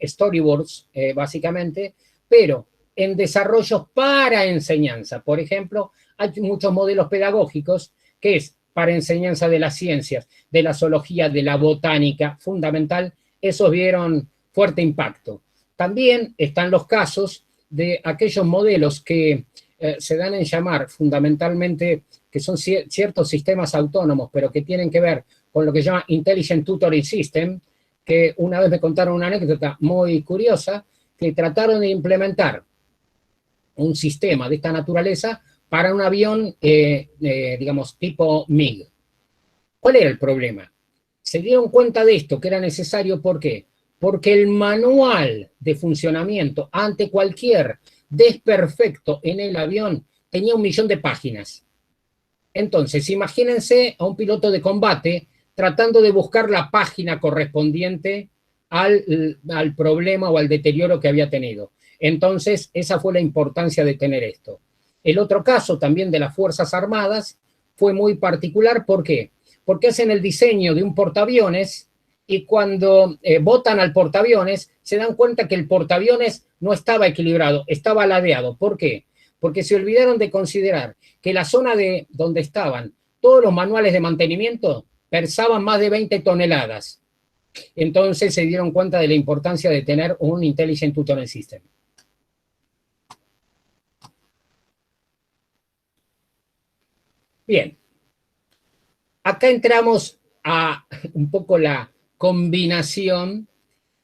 storyboards, básicamente, pero en desarrollos para enseñanza. Por ejemplo, hay muchos modelos pedagógicos que es para enseñanza de las ciencias, de la zoología, de la botánica, fundamental. Esos vieron fuerte impacto. También están los casos de aquellos modelos que se dan en llamar fundamentalmente, que son ciertos sistemas autónomos, pero que tienen que ver con lo que se llama Intelligent Tutoring System, que una vez me contaron una anécdota muy curiosa, que trataron de implementar un sistema de esta naturaleza para un avión, digamos, tipo MiG. ¿Cuál era el problema? Se dieron cuenta de esto, que era necesario, ¿por qué? Porque el manual de funcionamiento ante cualquier desperfecto en el avión tenía 1.000.000 de páginas. Entonces, imagínense a un piloto de combate tratando de buscar la página correspondiente al problema o al deterioro que había tenido. Entonces, esa fue la importancia de tener esto. El otro caso también de las Fuerzas Armadas fue muy particular. ¿Por qué? Porque hacen el diseño de un portaaviones y cuando botan al portaaviones se dan cuenta que el portaaviones no estaba equilibrado, estaba ladeado. ¿Por qué? Porque se olvidaron de considerar que la zona de donde estaban todos los manuales de mantenimiento pesaban más de 20 toneladas. Entonces se dieron cuenta de la importancia de tener un Intelligent Tutoring System. Bien, acá entramos a un poco la combinación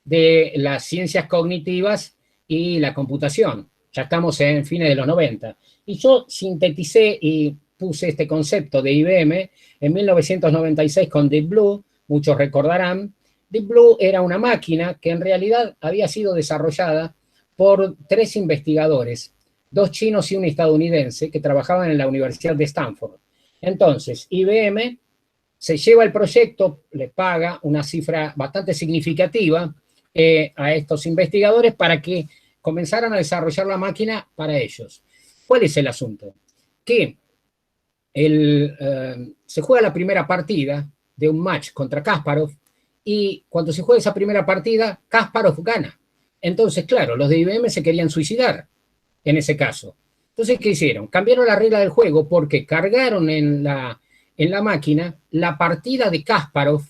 de las ciencias cognitivas y la computación. Ya estamos en fines de los 90. Y yo sinteticé y puse este concepto de IBM en 1996 con Deep Blue, muchos recordarán. Deep Blue era una máquina que en realidad había sido desarrollada por 3 investigadores, 2 chinos y un estadounidense, que trabajaban en la Universidad de Stanford. Entonces, IBM se lleva el proyecto, le paga una cifra bastante significativa a estos investigadores para que comenzaran a desarrollar la máquina para ellos. ¿Cuál es el asunto? Que se juega la primera partida de un match contra Kasparov y cuando se juega esa primera partida, Kasparov gana. Entonces, claro, los de IBM se querían suicidar en ese caso. Entonces, ¿qué hicieron? Cambiaron la regla del juego porque cargaron en la máquina la partida de Kasparov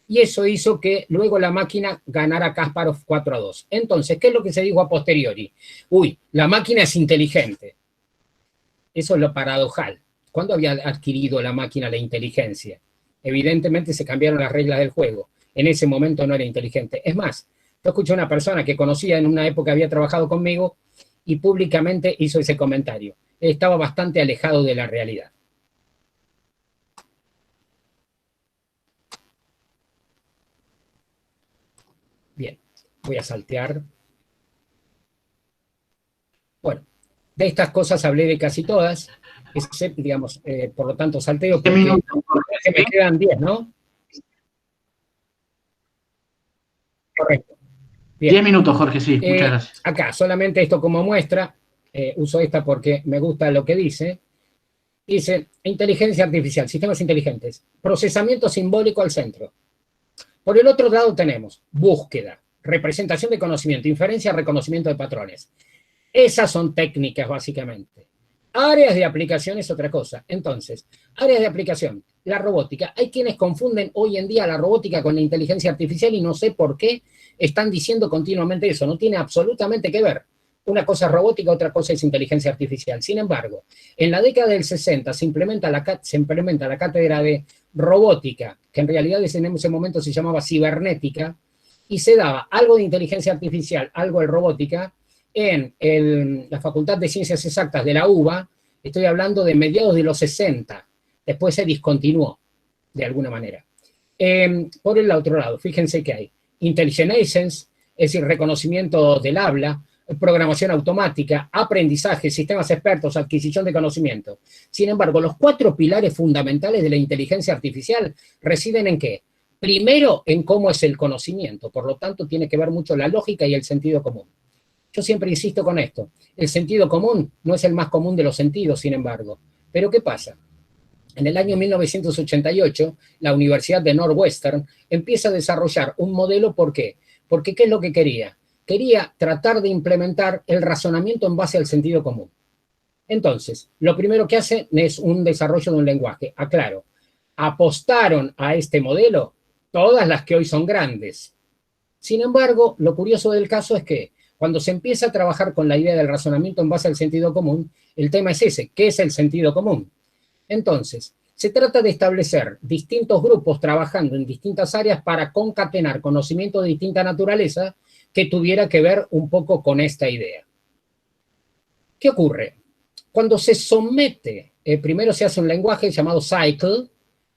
y eso hizo que luego la máquina ganara Kasparov 4-2. Entonces, ¿qué es lo que se dijo a posteriori? Uy, la máquina es inteligente. Eso es lo paradojal. ¿Cuándo había adquirido la máquina la inteligencia? Evidentemente se cambiaron las reglas del juego. En ese momento no era inteligente. Es más, yo escuché a una persona que conocía en una época, había trabajado conmigo, y públicamente hizo ese comentario. Estaba bastante alejado de la realidad. Bien, voy a saltear. Bueno, de estas cosas hablé de casi todas, digamos, por lo tanto salteo porque me quedan 10, ¿no? Correcto. Bien. 10 minutos, Jorge, sí, muchas gracias. Acá, solamente esto como muestra, uso esta porque me gusta lo que dice. Dice, inteligencia artificial, sistemas inteligentes, procesamiento simbólico al centro. Por el otro lado tenemos búsqueda, representación de conocimiento, inferencia, reconocimiento de patrones. Esas son técnicas, básicamente. Áreas de aplicación es otra cosa. Entonces, áreas de aplicación, la robótica. Hay quienes confunden hoy en día la robótica con la inteligencia artificial y no sé por qué están diciendo continuamente eso. No tiene absolutamente que ver. Una cosa es robótica, otra cosa es inteligencia artificial. Sin embargo, en la década del 60 se implementa la cátedra de robótica, que en realidad en ese momento se llamaba cibernética, y se daba algo de inteligencia artificial, algo de robótica, en la Facultad de Ciencias Exactas de la UBA. Estoy hablando de mediados de los 60. Después se discontinuó, de alguna manera. Por el otro lado, fíjense que hay Intelligent Agents, es decir, reconocimiento del habla, programación automática, aprendizaje, sistemas expertos, adquisición de conocimiento. Sin embargo, los 4 pilares fundamentales de la inteligencia artificial residen ¿en qué? Primero, en cómo es el conocimiento. Por lo tanto, tiene que ver mucho la lógica y el sentido común. Yo siempre insisto con esto. El sentido común no es el más común de los sentidos, sin embargo. Pero ¿qué pasa? En el año 1988, la Universidad de Northwestern empieza a desarrollar un modelo. ¿Por qué? Porque ¿qué es lo que quería? Quería tratar de implementar el razonamiento en base al sentido común. Entonces, lo primero que hace es un desarrollo de un lenguaje. Aclaro, apostaron a este modelo todas las que hoy son grandes. Sin embargo, lo curioso del caso es que cuando se empieza a trabajar con la idea del razonamiento en base al sentido común, el tema es ese, ¿qué es el sentido común? Entonces, se trata de establecer distintos grupos trabajando en distintas áreas para concatenar conocimiento de distinta naturaleza que tuviera que ver un poco con esta idea. ¿Qué ocurre? Cuando se somete, primero se hace un lenguaje llamado Cycle,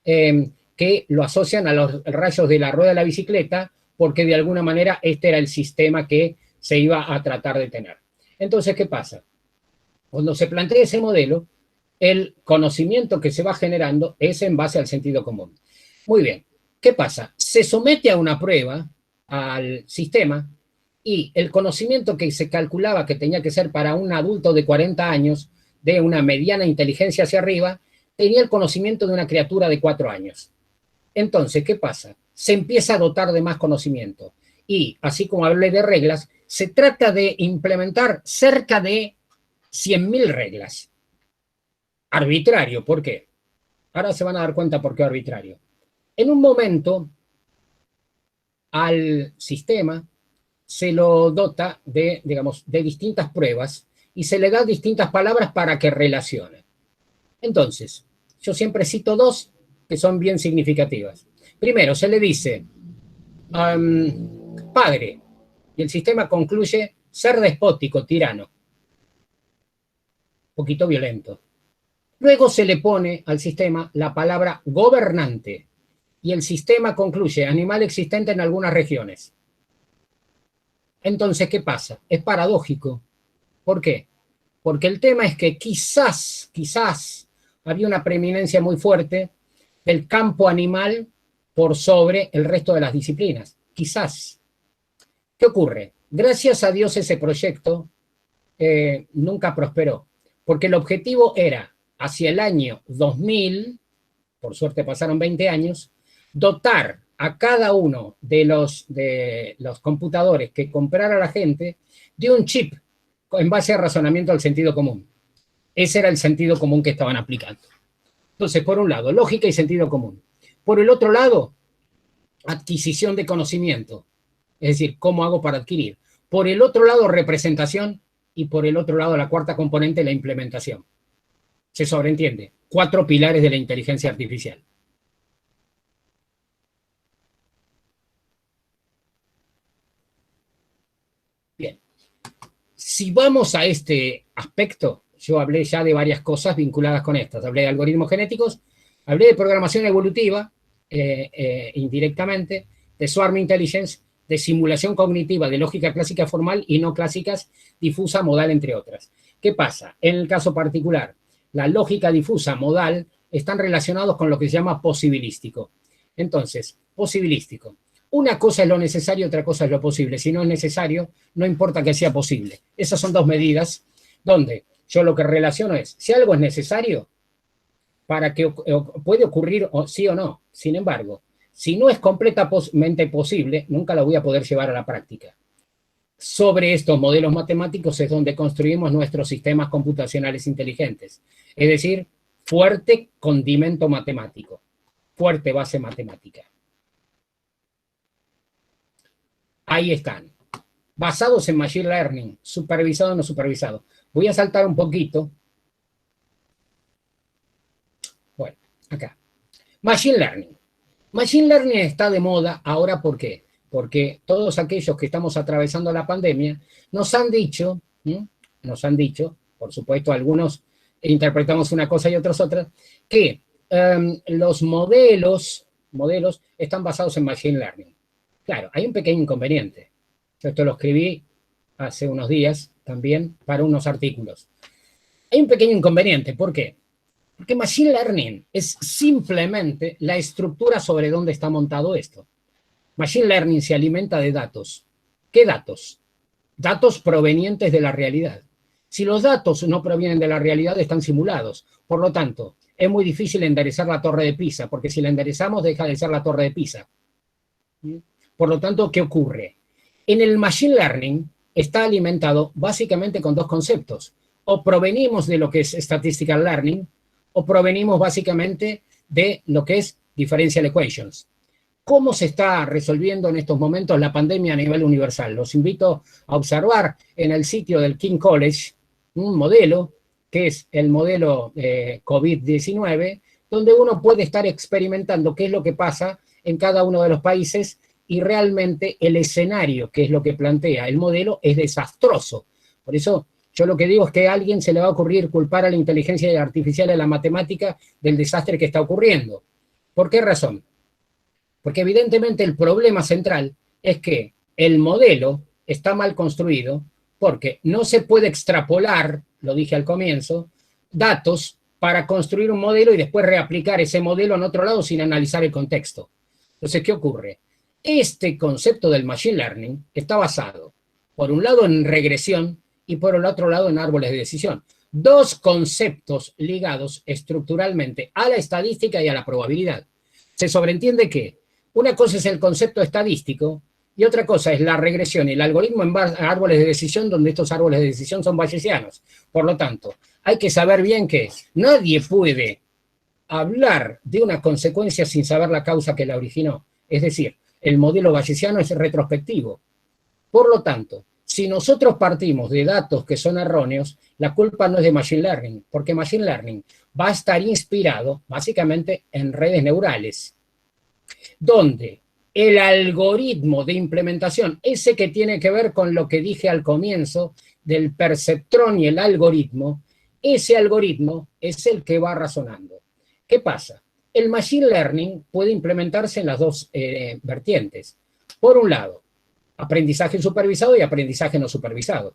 que lo asocian a los rayos de la rueda de la bicicleta, porque de alguna manera este era el sistema que se iba a tratar de tener. Entonces, ¿qué pasa? Cuando se plantea ese modelo, el conocimiento que se va generando es en base al sentido común. Muy bien, ¿qué pasa? Se somete a una prueba al sistema y el conocimiento que se calculaba que tenía que ser para un adulto de 40 años, de una mediana inteligencia hacia arriba, tenía el conocimiento de una criatura de 4 años. Entonces, ¿qué pasa? Se empieza a dotar de más conocimiento. Y, así como hablé de reglas, se trata de implementar cerca de 100.000 reglas. Arbitrario, ¿por qué? Ahora se van a dar cuenta por qué arbitrario. En un momento, al sistema se lo dota de, digamos, de distintas pruebas y se le da distintas palabras para que relacione. Entonces, yo siempre cito dos que son bien significativas. Primero, se le dice padre, y el sistema concluye ser despótico, tirano, un poquito violento. Luego se le pone al sistema la palabra gobernante, y el sistema concluye animal existente en algunas regiones. Entonces, ¿qué pasa? Es paradójico. ¿Por qué? Porque el tema es que quizás había una preeminencia muy fuerte del campo animal por sobre el resto de las disciplinas. Quizás. ¿Qué ocurre? Gracias a Dios ese proyecto nunca prosperó, porque el objetivo era, hacia el año 2000, por suerte pasaron 20 años, dotar a cada uno de los computadores que comprara la gente de un chip en base a razonamiento del sentido común. Ese era el sentido común que estaban aplicando. Entonces, por un lado, lógica y sentido común. Por el otro lado, adquisición de conocimiento. Es decir, ¿cómo hago para adquirir? Por el otro lado, representación. Y por el otro lado, la cuarta componente, la implementación. Se sobreentiende. 4 pilares de la inteligencia artificial. Bien. Si vamos a este aspecto, yo hablé ya de varias cosas vinculadas con estas. Hablé de algoritmos genéticos, hablé de programación evolutiva, indirectamente, de swarm intelligence, de simulación cognitiva, de lógica clásica formal y no clásicas, difusa, modal, entre otras. ¿Qué pasa? En el caso particular, la lógica difusa, modal, están relacionados con lo que se llama posibilístico. Entonces, posibilístico. Una cosa es lo necesario, otra cosa es lo posible. Si no es necesario, no importa que sea posible. Esas son dos medidas donde yo lo que relaciono es, si algo es necesario, para que puede ocurrir sí o no. Sin embargo, si no es completamente posible, nunca lo voy a poder llevar a la práctica. Sobre estos modelos matemáticos es donde construimos nuestros sistemas computacionales inteligentes. Es decir, fuerte condimento matemático, fuerte base matemática. Ahí están. Basados en Machine Learning, supervisado o no supervisado. Voy a saltar un poquito. Bueno, acá. Machine Learning. Machine Learning está de moda ahora, ¿por qué? Porque todos aquellos que estamos atravesando la pandemia nos han dicho, por supuesto algunos interpretamos una cosa y otros otra, que los modelos están basados en Machine Learning. Claro, hay un pequeño inconveniente. Yo esto lo escribí hace unos días también para unos artículos. Hay un pequeño inconveniente, ¿por qué? Porque Machine Learning es simplemente la estructura sobre donde está montado esto. Machine Learning se alimenta de datos. ¿Qué datos? Datos provenientes de la realidad. Si los datos no provienen de la realidad, están simulados. Por lo tanto, es muy difícil enderezar la torre de Pisa, porque si la enderezamos, deja de ser la torre de Pisa. Por lo tanto, ¿qué ocurre? En el Machine Learning está alimentado básicamente con dos conceptos. O provenimos de lo que es Statistical Learning, o provenimos básicamente de lo que es Differential Equations. ¿Cómo se está resolviendo en estos momentos la pandemia a nivel universal? Los invito a observar en el sitio del King College un modelo, que es el modelo COVID-19, donde uno puede estar experimentando qué es lo que pasa en cada uno de los países y realmente el escenario, que es lo que plantea el modelo, es desastroso. Por eso yo lo que digo es que a alguien se le va a ocurrir culpar a la inteligencia artificial y a la matemática del desastre que está ocurriendo. ¿Por qué razón? Porque evidentemente el problema central es que el modelo está mal construido porque no se puede extrapolar, lo dije al comienzo, datos para construir un modelo y después reaplicar ese modelo en otro lado sin analizar el contexto. Entonces, ¿qué ocurre? Este concepto del Machine Learning está basado, por un lado, en regresión y por el otro lado en árboles de decisión. Dos conceptos ligados estructuralmente a la estadística y a la probabilidad. Se sobreentiende que una cosa es el concepto estadístico y otra cosa es la regresión y el algoritmo en árboles de decisión, donde estos árboles de decisión son bayesianos. Por lo tanto, hay que saber bien que nadie puede hablar de una consecuencia sin saber la causa que la originó. Es decir, el modelo bayesiano es retrospectivo. Por lo tanto, si nosotros partimos de datos que son erróneos, la culpa no es de Machine Learning, porque Machine Learning va a estar inspirado básicamente en redes neurales, donde el algoritmo de implementación, ese que tiene que ver con lo que dije al comienzo del perceptrón y el algoritmo, ese algoritmo es el que va razonando. ¿Qué pasa? El Machine Learning puede implementarse en las dos vertientes. Por un lado, aprendizaje supervisado y aprendizaje no supervisado.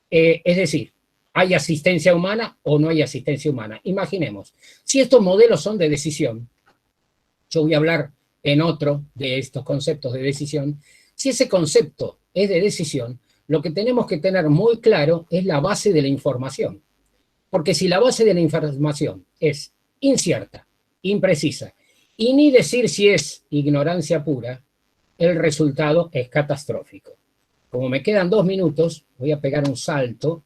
Es decir, ¿hay asistencia humana o no hay asistencia humana? Imaginemos, si estos modelos son de decisión, yo voy a hablar en otro de estos conceptos de decisión, si ese concepto es de decisión, lo que tenemos que tener muy claro es la base de la información. Porque si la base de la información es incierta, imprecisa, y ni decir si es ignorancia pura, el resultado es catastrófico. Como me quedan 2 minutos, voy a pegar un salto.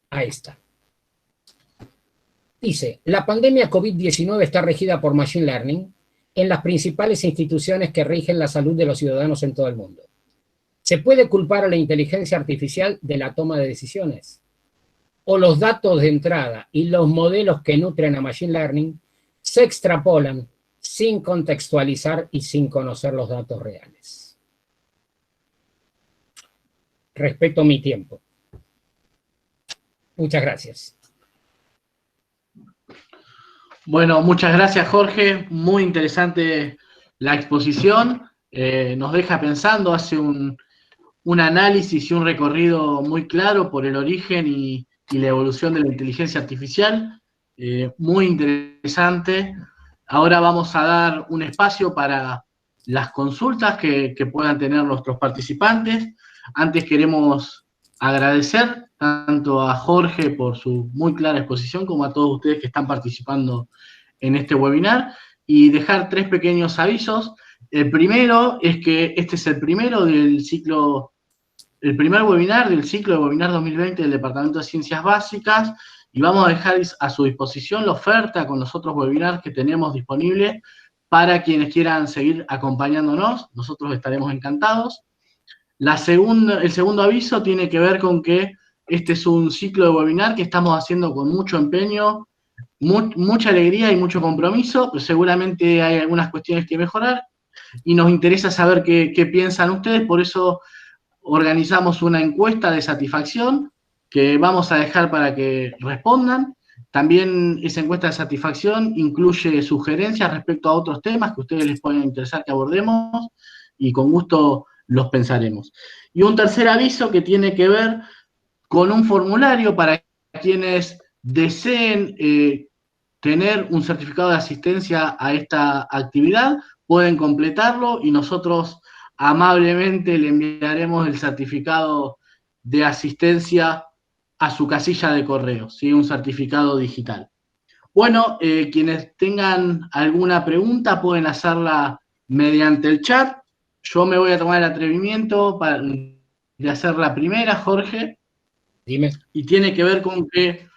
Ahí está. Dice, la pandemia COVID-19 está regida por Machine Learning en las principales instituciones que rigen la salud de los ciudadanos en todo el mundo. ¿Se puede culpar a la inteligencia artificial de la toma de decisiones? ¿O los datos de entrada y los modelos que nutren a Machine Learning se extrapolan sin contextualizar y sin conocer los datos reales? Respeto mi tiempo. Muchas gracias. Bueno, muchas gracias, Jorge. Muy interesante la exposición. Nos deja pensando, hace un análisis y un recorrido muy claro por el origen y la evolución de la inteligencia artificial. Muy interesante. Ahora vamos a dar un espacio para las consultas que puedan tener nuestros participantes. Antes queremos agradecer tanto a Jorge por su muy clara exposición como a todos ustedes que están participando en este webinar y dejar 3 pequeños avisos. El primero es que este es el primero del ciclo, el primer webinar del ciclo de webinar 2020 del Departamento de Ciencias Básicas y vamos a dejar a su disposición la oferta con los otros webinars que tenemos disponibles para quienes quieran seguir acompañándonos. Nosotros estaremos encantados. El segundo aviso tiene que ver con que este es un ciclo de webinar que estamos haciendo con mucho empeño, mucha alegría y mucho compromiso, pero seguramente hay algunas cuestiones que mejorar y nos interesa saber qué piensan ustedes, por eso organizamos una encuesta de satisfacción que vamos a dejar para que respondan. También esa encuesta de satisfacción incluye sugerencias respecto a otros temas que a ustedes les pueden interesar que abordemos y con gusto los pensaremos. Y un tercer aviso que tiene que ver con un formulario para quienes deseen tener un certificado de asistencia a esta actividad, pueden completarlo y nosotros amablemente le enviaremos el certificado de asistencia a su casilla de correo, ¿sí? Un certificado digital. Bueno, quienes tengan alguna pregunta pueden hacerla mediante el chat. Yo me voy a tomar el atrevimiento de hacer la primera, Jorge. Dime. Y tiene que ver con que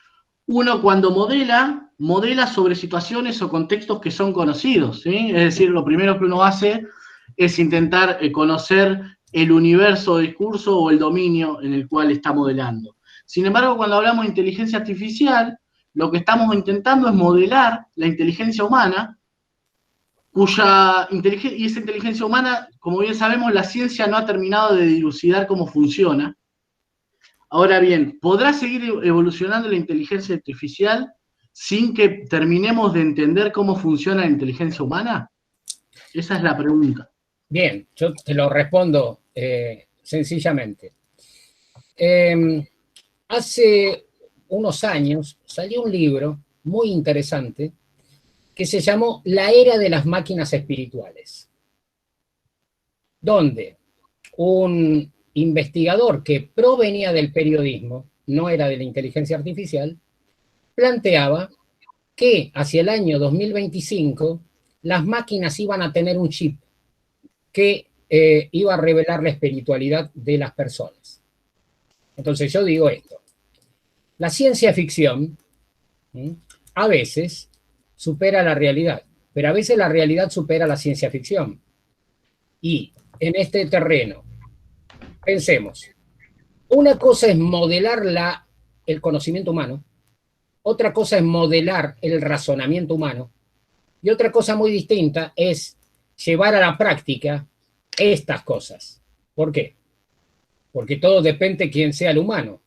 uno cuando modela sobre situaciones o contextos que son conocidos, ¿sí? Es decir, lo primero que uno hace es intentar conocer el universo de discurso o el dominio en el cual está modelando. Sin embargo, cuando hablamos de inteligencia artificial, lo que estamos intentando es modelar la inteligencia humana, y esa inteligencia humana, como bien sabemos, la ciencia no ha terminado de dilucidar cómo funciona. Ahora bien, ¿podrá seguir evolucionando la inteligencia artificial sin que terminemos de entender cómo funciona la inteligencia humana? Esa es la pregunta. Bien, yo te lo respondo sencillamente. Hace unos años salió un libro muy interesante que se llamó La Era de las Máquinas Espirituales, donde un investigador que provenía del periodismo, no era de la inteligencia artificial, planteaba que hacia el año 2025 las máquinas iban a tener un chip que iba a revelar la espiritualidad de las personas. Entonces yo digo esto, la ciencia ficción a veces supera la realidad, pero a veces la realidad supera la ciencia ficción. Y en este terreno, pensemos, una cosa es modelar el conocimiento humano, otra cosa es modelar el razonamiento humano, y otra cosa muy distinta es llevar a la práctica estas cosas. ¿Por qué? Porque todo depende de quién sea el humano.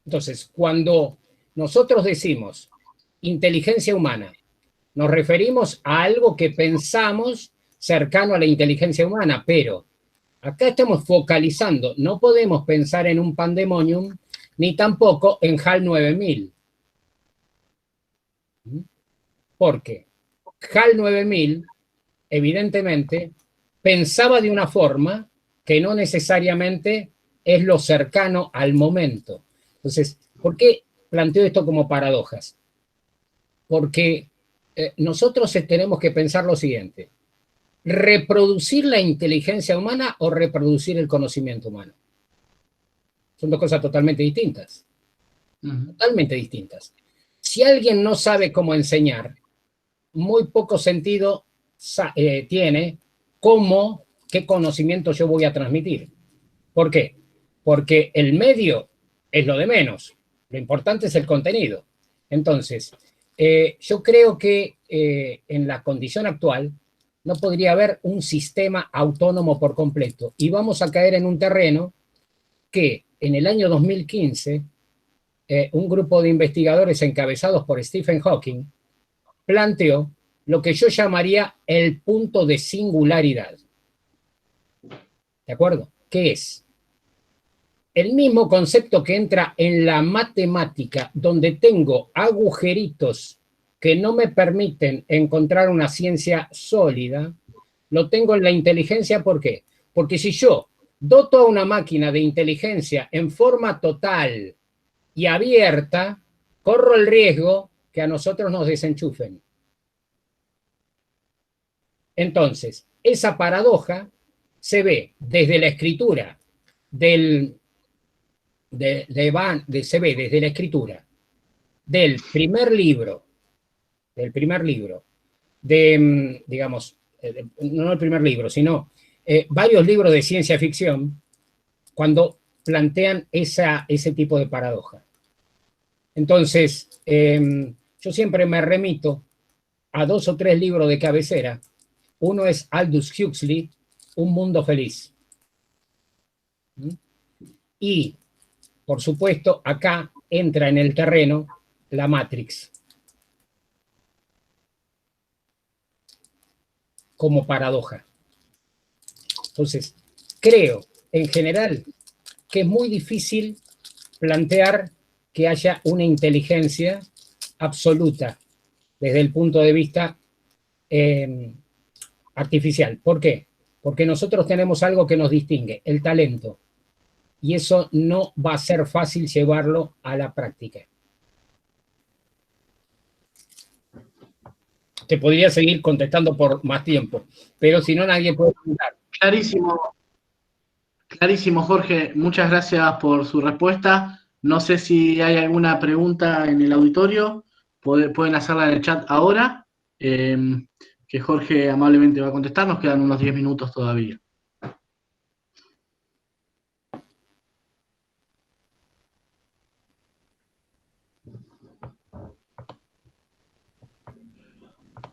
Entonces, cuando nosotros decimos inteligencia humana, nos referimos a algo que pensamos cercano a la inteligencia humana, pero acá estamos focalizando, no podemos pensar en un pandemonium, ni tampoco en HAL 9000. ¿Por qué? HAL 9000, evidentemente, pensaba de una forma que no necesariamente es lo cercano al momento. Entonces, ¿por qué planteo esto como paradojas? Porque nosotros tenemos que pensar lo siguiente: ¿reproducir la inteligencia humana o reproducir el conocimiento humano? Son dos cosas totalmente distintas. Totalmente distintas. Si alguien no sabe cómo enseñar, muy poco sentido tiene qué conocimiento yo voy a transmitir. ¿Por qué? Porque el medio es lo de menos. Lo importante es el contenido. Entonces, yo creo que en la condición actual no podría haber un sistema autónomo por completo. Y vamos a caer en un terreno que en el año 2015 un grupo de investigadores encabezados por Stephen Hawking planteó lo que yo llamaría el punto de singularidad. ¿De acuerdo? ¿Qué es? El mismo concepto que entra en la matemática, donde tengo agujeritos que no me permiten encontrar una ciencia sólida, lo tengo en la inteligencia. ¿Por qué? Porque si yo doto a una máquina de inteligencia en forma total y abierta, corro el riesgo que a nosotros nos desenchufen. Entonces, esa paradoja se ve desde la escritura se ve desde la escritura del primer libro, digamos, no el primer libro, sino varios libros de ciencia ficción, cuando plantean ese tipo de paradoja. Entonces, yo siempre me remito a 2 o 3 libros de cabecera. Uno es Aldous Huxley, Un Mundo Feliz. Y, por supuesto, acá entra en el terreno la Matrix como paradoja. Entonces, creo, en general, que es muy difícil plantear que haya una inteligencia absoluta desde el punto de vista artificial. ¿Por qué? Porque nosotros tenemos algo que nos distingue, el talento. Y eso no va a ser fácil llevarlo a la práctica. Te podría seguir contestando por más tiempo, pero si no, nadie puede preguntar. Clarísimo. Clarísimo, Jorge. Muchas gracias por su respuesta. No sé si hay alguna pregunta en el auditorio. Pueden hacerla en el chat ahora, que Jorge amablemente va a contestar. Nos quedan unos 10 minutos todavía.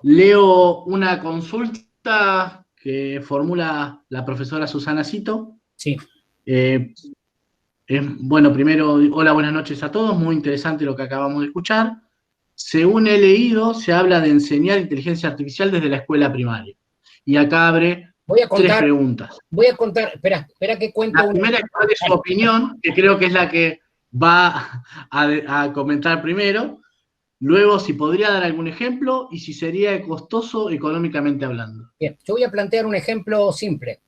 Leo una consulta que formula la profesora Susana Cito. Sí. Bueno, primero, hola, buenas noches a todos. Muy interesante lo que acabamos de escuchar. Según he leído, se habla de enseñar inteligencia artificial desde la escuela primaria. Y acá abre 3 preguntas. Voy a contar, espera que cuento. La primera, ¿cuál es su opinión? Que creo que es la que va a comentar primero, luego si podría dar algún ejemplo y si sería costoso económicamente hablando. Bien, yo voy a plantear un ejemplo simple.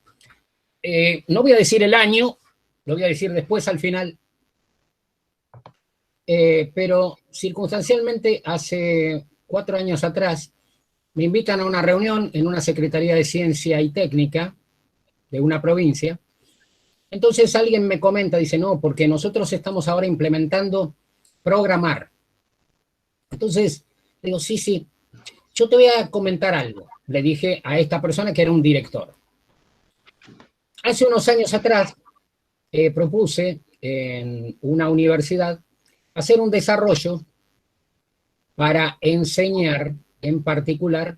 No voy a decir el año, lo voy a decir después al final, pero circunstancialmente hace 4 años atrás me invitan a una reunión en una Secretaría de Ciencia y Técnica de una provincia. Entonces alguien me comenta, dice, no, porque nosotros estamos ahora implementando programar. Entonces, digo, sí, yo te voy a comentar algo. Le dije a esta persona que era un director. Hace unos años atrás propuse en una universidad hacer un desarrollo para enseñar en particular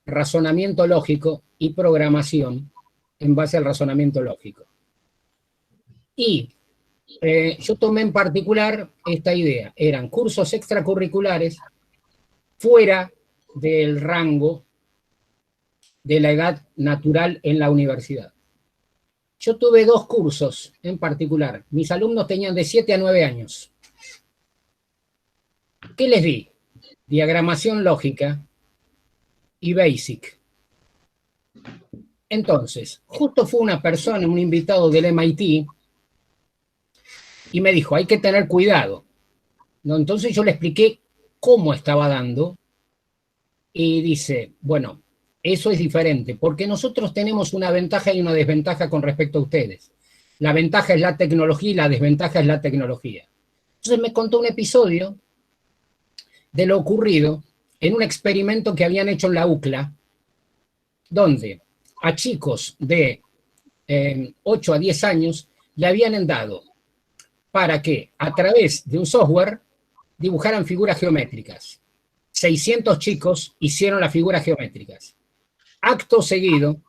razonamiento lógico y programación en base al razonamiento lógico. Y yo tomé en particular esta idea. Eran cursos extracurriculares fuera del rango de la edad natural en la universidad. Yo tuve 2 cursos en particular. Mis alumnos tenían de 7 a 9 años. ¿Qué les di? Diagramación lógica y Basic. Entonces, justo fue una persona, un invitado del MIT, y me dijo, hay que tener cuidado. ¿No? Entonces yo le expliqué cómo estaba dando, y dice, bueno, eso es diferente, porque nosotros tenemos una ventaja y una desventaja con respecto a ustedes. La ventaja es la tecnología y la desventaja es la tecnología. Entonces me contó un episodio de lo ocurrido en un experimento que habían hecho en la UCLA, donde a chicos de 8 a 10 años le habían dado para que a través de un software dibujaran figuras geométricas. 600 chicos hicieron las figuras geométricas. Acto seguido,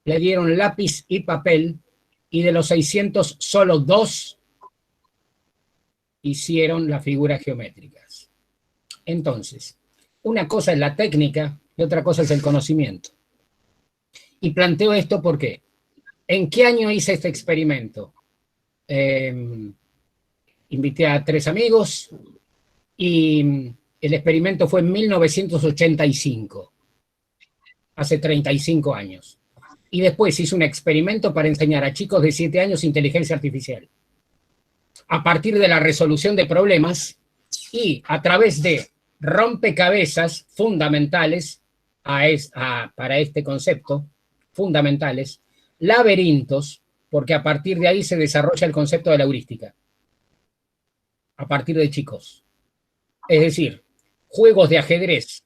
le dieron lápiz y papel, y de los 600, solo 2 hicieron las figuras geométricas. Entonces, una cosa es la técnica y otra cosa es el conocimiento. Y planteo esto porque, ¿en qué año hice este experimento? Invité a 3 amigos y el experimento fue en 1985. Hace 35 años. Y después hice un experimento para enseñar a chicos de 7 años inteligencia artificial. A partir de la resolución de problemas y a través de rompecabezas fundamentales para este concepto, fundamentales, laberintos, porque a partir de ahí se desarrolla el concepto de la heurística. A partir de chicos. Es decir, juegos de ajedrez,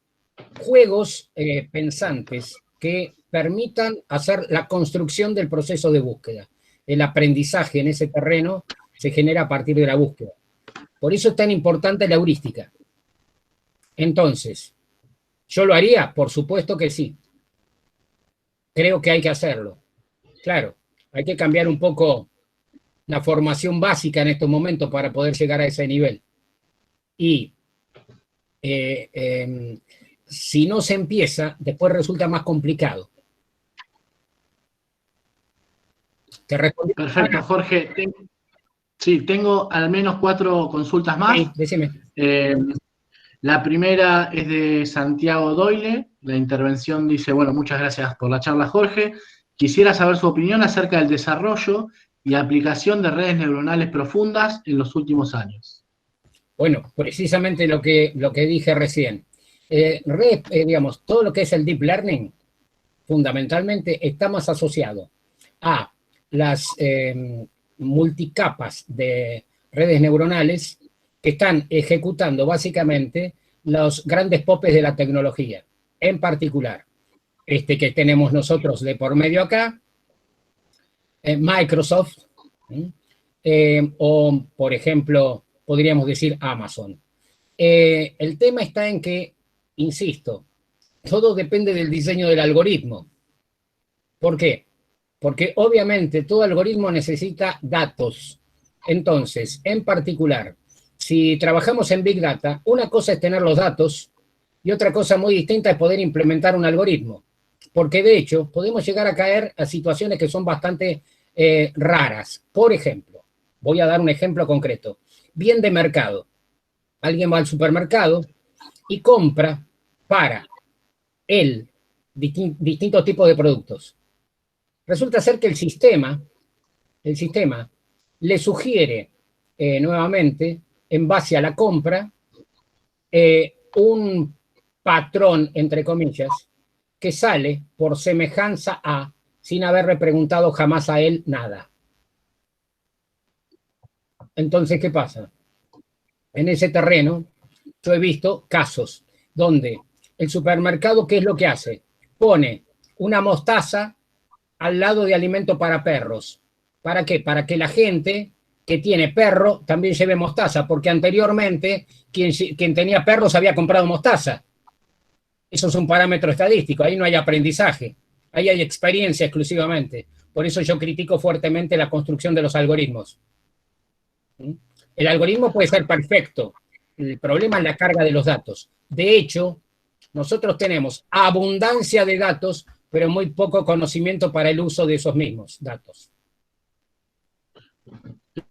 juegos pensantes que permitan hacer la construcción del proceso de búsqueda. El aprendizaje en ese terreno se genera a partir de la búsqueda. Por eso es tan importante la heurística. Entonces, ¿yo lo haría? Por supuesto que sí. Creo que hay que hacerlo. Claro, hay que cambiar un poco la formación básica en estos momentos para poder llegar a ese nivel. Y si no se empieza, después resulta más complicado. ¿Te respondí? Perfecto, Jorge. Sí, tengo al menos 4 consultas más. Sí, decime. La primera es de Santiago Doyle. La intervención dice, bueno, muchas gracias por la charla, Jorge. Quisiera saber su opinión acerca del desarrollo y aplicación de redes neuronales profundas en los últimos años. Bueno, precisamente lo que dije recién. Digamos, todo lo que es el deep learning, fundamentalmente, está más asociado a las multicapas de redes neuronales que están ejecutando básicamente los grandes popes de la tecnología. En particular, que tenemos nosotros de por medio acá, Microsoft, o, por ejemplo, podríamos decir Amazon. El tema está en que, insisto, todo depende del diseño del algoritmo. ¿Por qué? Porque obviamente todo algoritmo necesita datos. Entonces, en particular, si trabajamos en Big Data, una cosa es tener los datos y otra cosa muy distinta es poder implementar un algoritmo. Porque de hecho, podemos llegar a caer a situaciones que son bastante raras. Por ejemplo, voy a dar un ejemplo concreto. bien de mercado. Alguien va al supermercado y compra para él distintos tipos de productos. Resulta ser que el sistema le sugiere nuevamente, en base a la compra, un patrón, entre comillas, que sale por semejanza a, sin haberle preguntado jamás a él nada. Entonces, ¿qué pasa? En ese terreno, yo he visto casos donde el supermercado, ¿qué es lo que hace? Pone una mostaza al lado de alimento para perros. ¿Para qué? Para que la gente que tiene perro también lleve mostaza, porque anteriormente quien tenía perros había comprado mostaza. Eso es un parámetro estadístico, ahí no hay aprendizaje, ahí hay experiencia exclusivamente. Por eso yo critico fuertemente la construcción de los algoritmos. El algoritmo puede ser perfecto, el problema es la carga de los datos. De hecho, nosotros tenemos abundancia de datos, pero muy poco conocimiento para el uso de esos mismos datos.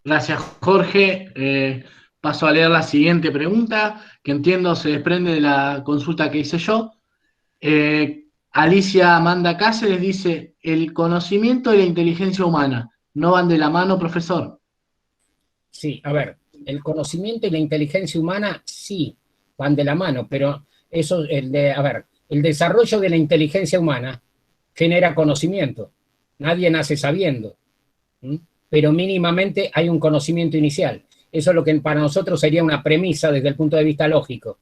Gracias, Jorge. Paso a leer la siguiente pregunta, que entiendo se desprende de la consulta que hice yo. Alicia Amanda Cáceres dice, ¿el conocimiento y la inteligencia humana no van de la mano, profesor? Sí, a ver, el conocimiento y la inteligencia humana sí van de la mano, pero eso, el desarrollo de la inteligencia humana genera conocimiento. Nadie nace sabiendo, pero mínimamente hay un conocimiento inicial. Eso es lo que para nosotros sería una premisa desde el punto de vista lógico.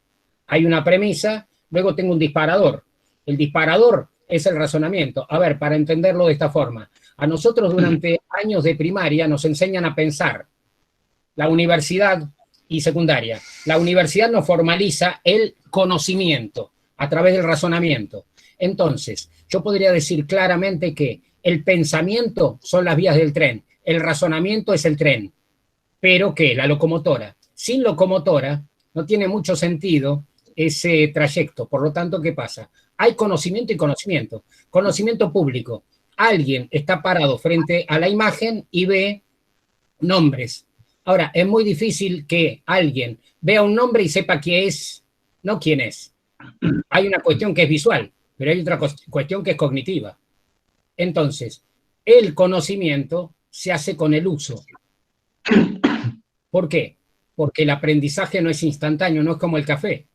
Hay una premisa, luego tengo un disparador. El disparador es el razonamiento. A ver, para entenderlo de esta forma, a nosotros durante años de primaria nos enseñan a pensar. La universidad y secundaria. La universidad nos formaliza el conocimiento a través del razonamiento. Entonces, yo podría decir claramente que el pensamiento son las vías del tren, el razonamiento es el tren, pero que la locomotora. Sin locomotora no tiene mucho sentido ese trayecto. Por lo tanto, ¿qué pasa? Hay conocimiento y conocimiento. Conocimiento público. Alguien está parado frente a la imagen y ve nombres. Ahora, es muy difícil que alguien vea un nombre y sepa quién es, no quién es. Hay una cuestión que es visual, pero hay otra cuestión que es cognitiva. Entonces, el conocimiento se hace con el uso. ¿Por qué? Porque el aprendizaje no es instantáneo, no es como el café.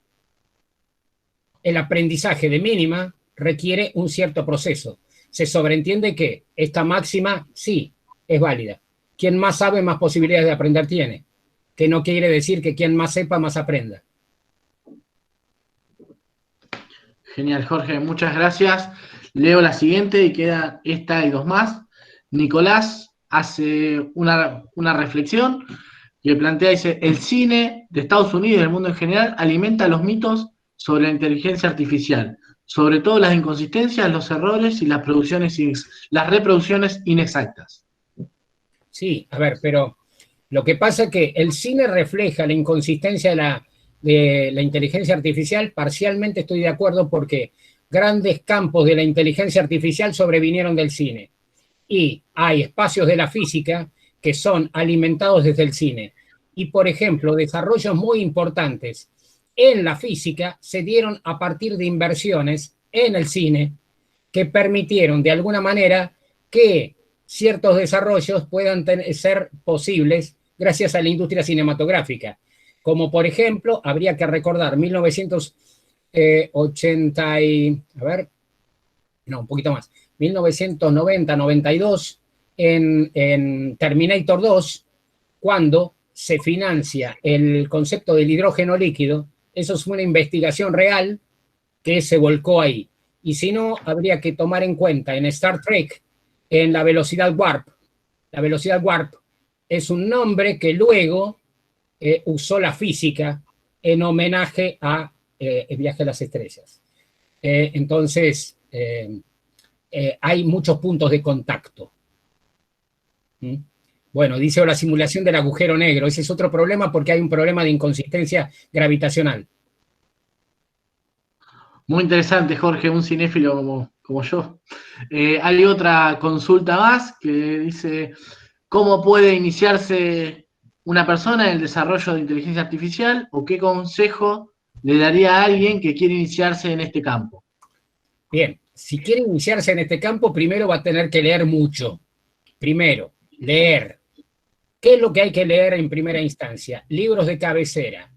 El aprendizaje de mínima requiere un cierto proceso. Se sobreentiende que esta máxima sí es válida. Quien más sabe, más posibilidades de aprender tiene. Que no quiere decir que quien más sepa, más aprenda. Genial, Jorge, muchas gracias. Leo la siguiente y queda esta y dos más. Nicolás hace una reflexión que plantea, dice, el cine de Estados Unidos y del mundo en general alimenta los mitos sobre la inteligencia artificial, sobre todo las inconsistencias, los errores y las reproducciones inexactas. Sí, a ver, pero lo que pasa es que el cine refleja la inconsistencia de la inteligencia artificial. Parcialmente estoy de acuerdo porque grandes campos de la inteligencia artificial sobrevinieron del cine. Y hay espacios de la física que son alimentados desde el cine. Y, por ejemplo, desarrollos muy importantes en la física se dieron a partir de inversiones en el cine que permitieron, de alguna manera, que ciertos desarrollos puedan ser posibles gracias a la industria cinematográfica. Como, por ejemplo, habría que recordar 1990-92, en Terminator 2, cuando se financia el concepto del hidrógeno líquido. Eso es una investigación real que se volcó ahí. Y si no, habría que tomar en cuenta en Star Trek, en la velocidad warp. La velocidad warp es un nombre que luego usó la física en homenaje a el viaje a las estrellas. Entonces, hay muchos puntos de contacto. Bueno, dice la simulación del agujero negro. Ese es otro problema porque hay un problema de inconsistencia gravitacional. Muy interesante, Jorge, un cinéfilo como yo. Hay otra consulta más que dice, ¿cómo puede iniciarse una persona en el desarrollo de inteligencia artificial o qué consejo le daría a alguien que quiere iniciarse en este campo? Bien, si quiere iniciarse en este campo, primero va a tener que leer mucho. Primero, leer. ¿Qué es lo que hay que leer en primera instancia? Libros de cabecera.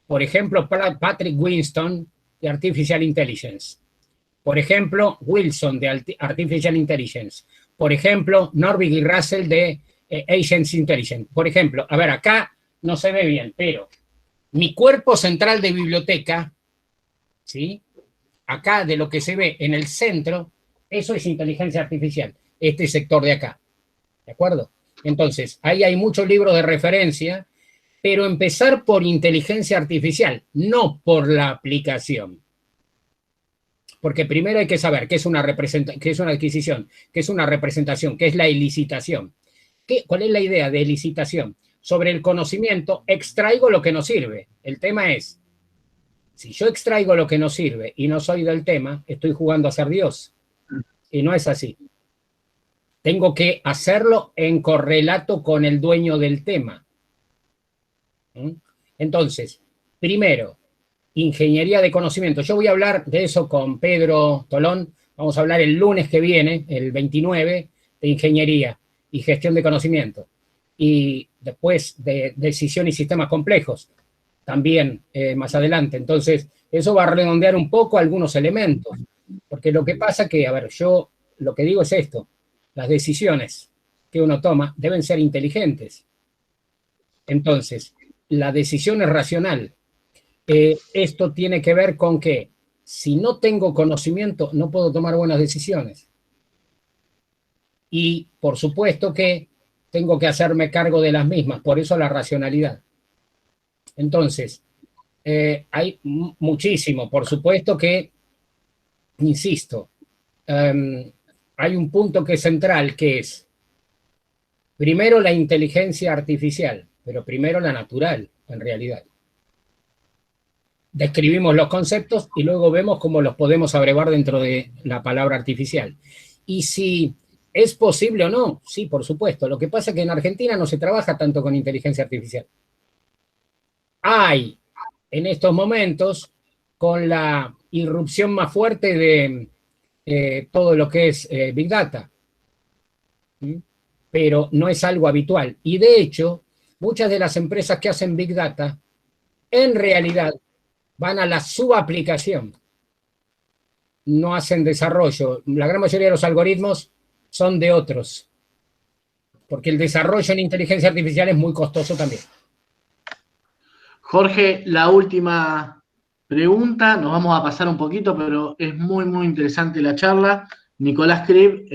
Por ejemplo, Patrick Winston, de Artificial Intelligence. Por ejemplo, Wilson, de Artificial Intelligence. Por ejemplo, Norvig y Russell, de Agents Intelligence. Por ejemplo, a ver, acá no se ve bien, pero mi cuerpo central de biblioteca, ¿sí? Acá de lo que se ve en el centro, eso es inteligencia artificial, este sector de acá. ¿De acuerdo? Entonces, ahí hay muchos libros de referencia, pero empezar por inteligencia artificial, no por la aplicación. Porque primero hay que saber qué es una adquisición, qué es una representación, qué es la elicitación. ¿Cuál es la idea de elicitación? Sobre el conocimiento extraigo lo que nos sirve. El tema es, si yo extraigo lo que no sirve y no soy del tema, estoy jugando a ser Dios. Y no es así. Tengo que hacerlo en correlato con el dueño del tema. Entonces, primero, ingeniería de conocimiento. Yo voy a hablar de eso con Pedro Tolón. Vamos a hablar el lunes que viene, el 29, de ingeniería y gestión de conocimiento. Y después de decisión y sistemas complejos, también más adelante. Entonces, eso va a redondear un poco algunos elementos. Porque lo que pasa que, a ver, yo lo que digo es esto. Las decisiones que uno toma deben ser inteligentes. Entonces, la decisión es racional. Esto tiene que ver con que si no tengo conocimiento, no puedo tomar buenas decisiones. Y, por supuesto, que tengo que hacerme cargo de las mismas. Por eso la racionalidad. Entonces, hay muchísimo. Por supuesto que, insisto, hay un punto que es central, que es primero la inteligencia artificial, pero primero la natural, en realidad. Describimos los conceptos y luego vemos cómo los podemos abrevar dentro de la palabra artificial. Y si es posible o no, sí, por supuesto. Lo que pasa es que en Argentina no se trabaja tanto con inteligencia artificial. Hay, en estos momentos, con la irrupción más fuerte de todo lo que es Big Data. Pero no es algo habitual. Y de hecho, muchas de las empresas que hacen Big Data, en realidad, van a la subaplicación. No hacen desarrollo. La gran mayoría de los algoritmos son de otros. Porque el desarrollo en inteligencia artificial es muy costoso también. Jorge, la última pregunta, nos vamos a pasar un poquito, pero es muy, muy interesante la charla. Nicolás Crib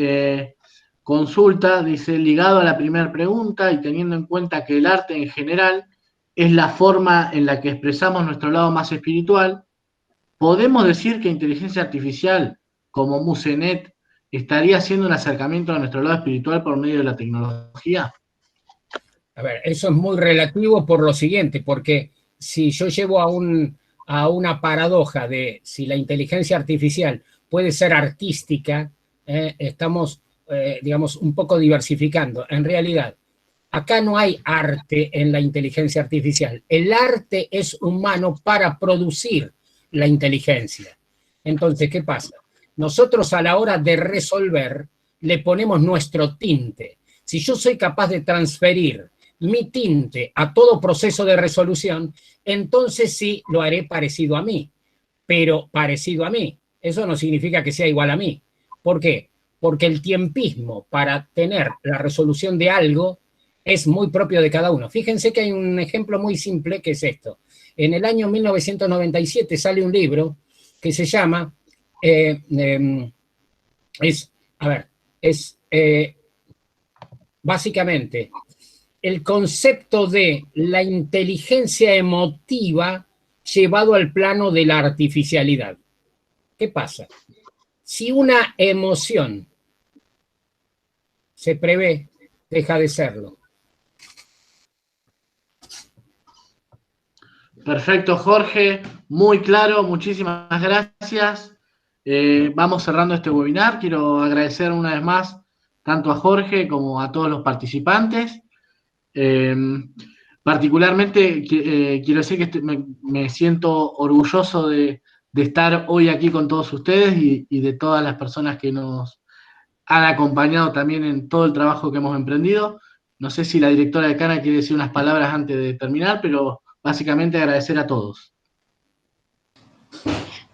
consulta, dice, ligado a la primera pregunta y teniendo en cuenta que el arte en general es la forma en la que expresamos nuestro lado más espiritual, ¿podemos decir que inteligencia artificial como Musenet estaría haciendo un acercamiento a nuestro lado espiritual por medio de la tecnología? A ver, eso es muy relativo por lo siguiente, porque si yo llevo a una paradoja de si la inteligencia artificial puede ser artística, estamos, digamos, un poco diversificando. En realidad, acá no hay arte en la inteligencia artificial. El arte es humano para producir la inteligencia. Entonces, ¿qué pasa? Nosotros a la hora de resolver le ponemos nuestro tinte. Si yo soy capaz de transferir mi tinte a todo proceso de resolución, entonces sí lo haré parecido a mí. Pero parecido a mí, eso no significa que sea igual a mí. ¿Por qué? Porque el tiempismo para tener la resolución de algo es muy propio de cada uno. Fíjense que hay un ejemplo muy simple que es esto. En el año 1997 sale un libro que se llama, básicamente el concepto de la inteligencia emotiva llevado al plano de la artificialidad. ¿Qué pasa? Si una emoción se prevé, deja de serlo. Perfecto, Jorge, muy claro, muchísimas gracias. Vamos cerrando este webinar. Quiero agradecer una vez más tanto a Jorge como a todos los participantes. particularmente quiero decir que me siento orgulloso de estar hoy aquí con todos ustedes y de todas las personas que nos han acompañado también en todo el trabajo que hemos emprendido. No sé si la directora de Cana quiere decir unas palabras antes de terminar, pero básicamente agradecer a todos.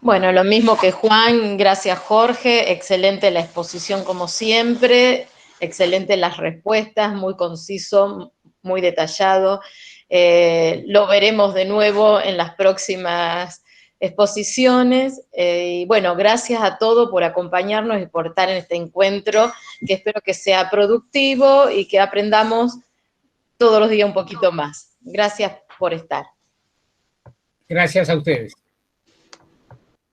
Bueno, lo mismo que Juan, gracias Jorge, excelente la exposición como siempre, excelente las respuestas, muy conciso, muy detallado. Lo veremos de nuevo en las próximas exposiciones. Y bueno, gracias a todos por acompañarnos y por estar en este encuentro, que espero que sea productivo y que aprendamos todos los días un poquito más. Gracias por estar. Gracias a ustedes.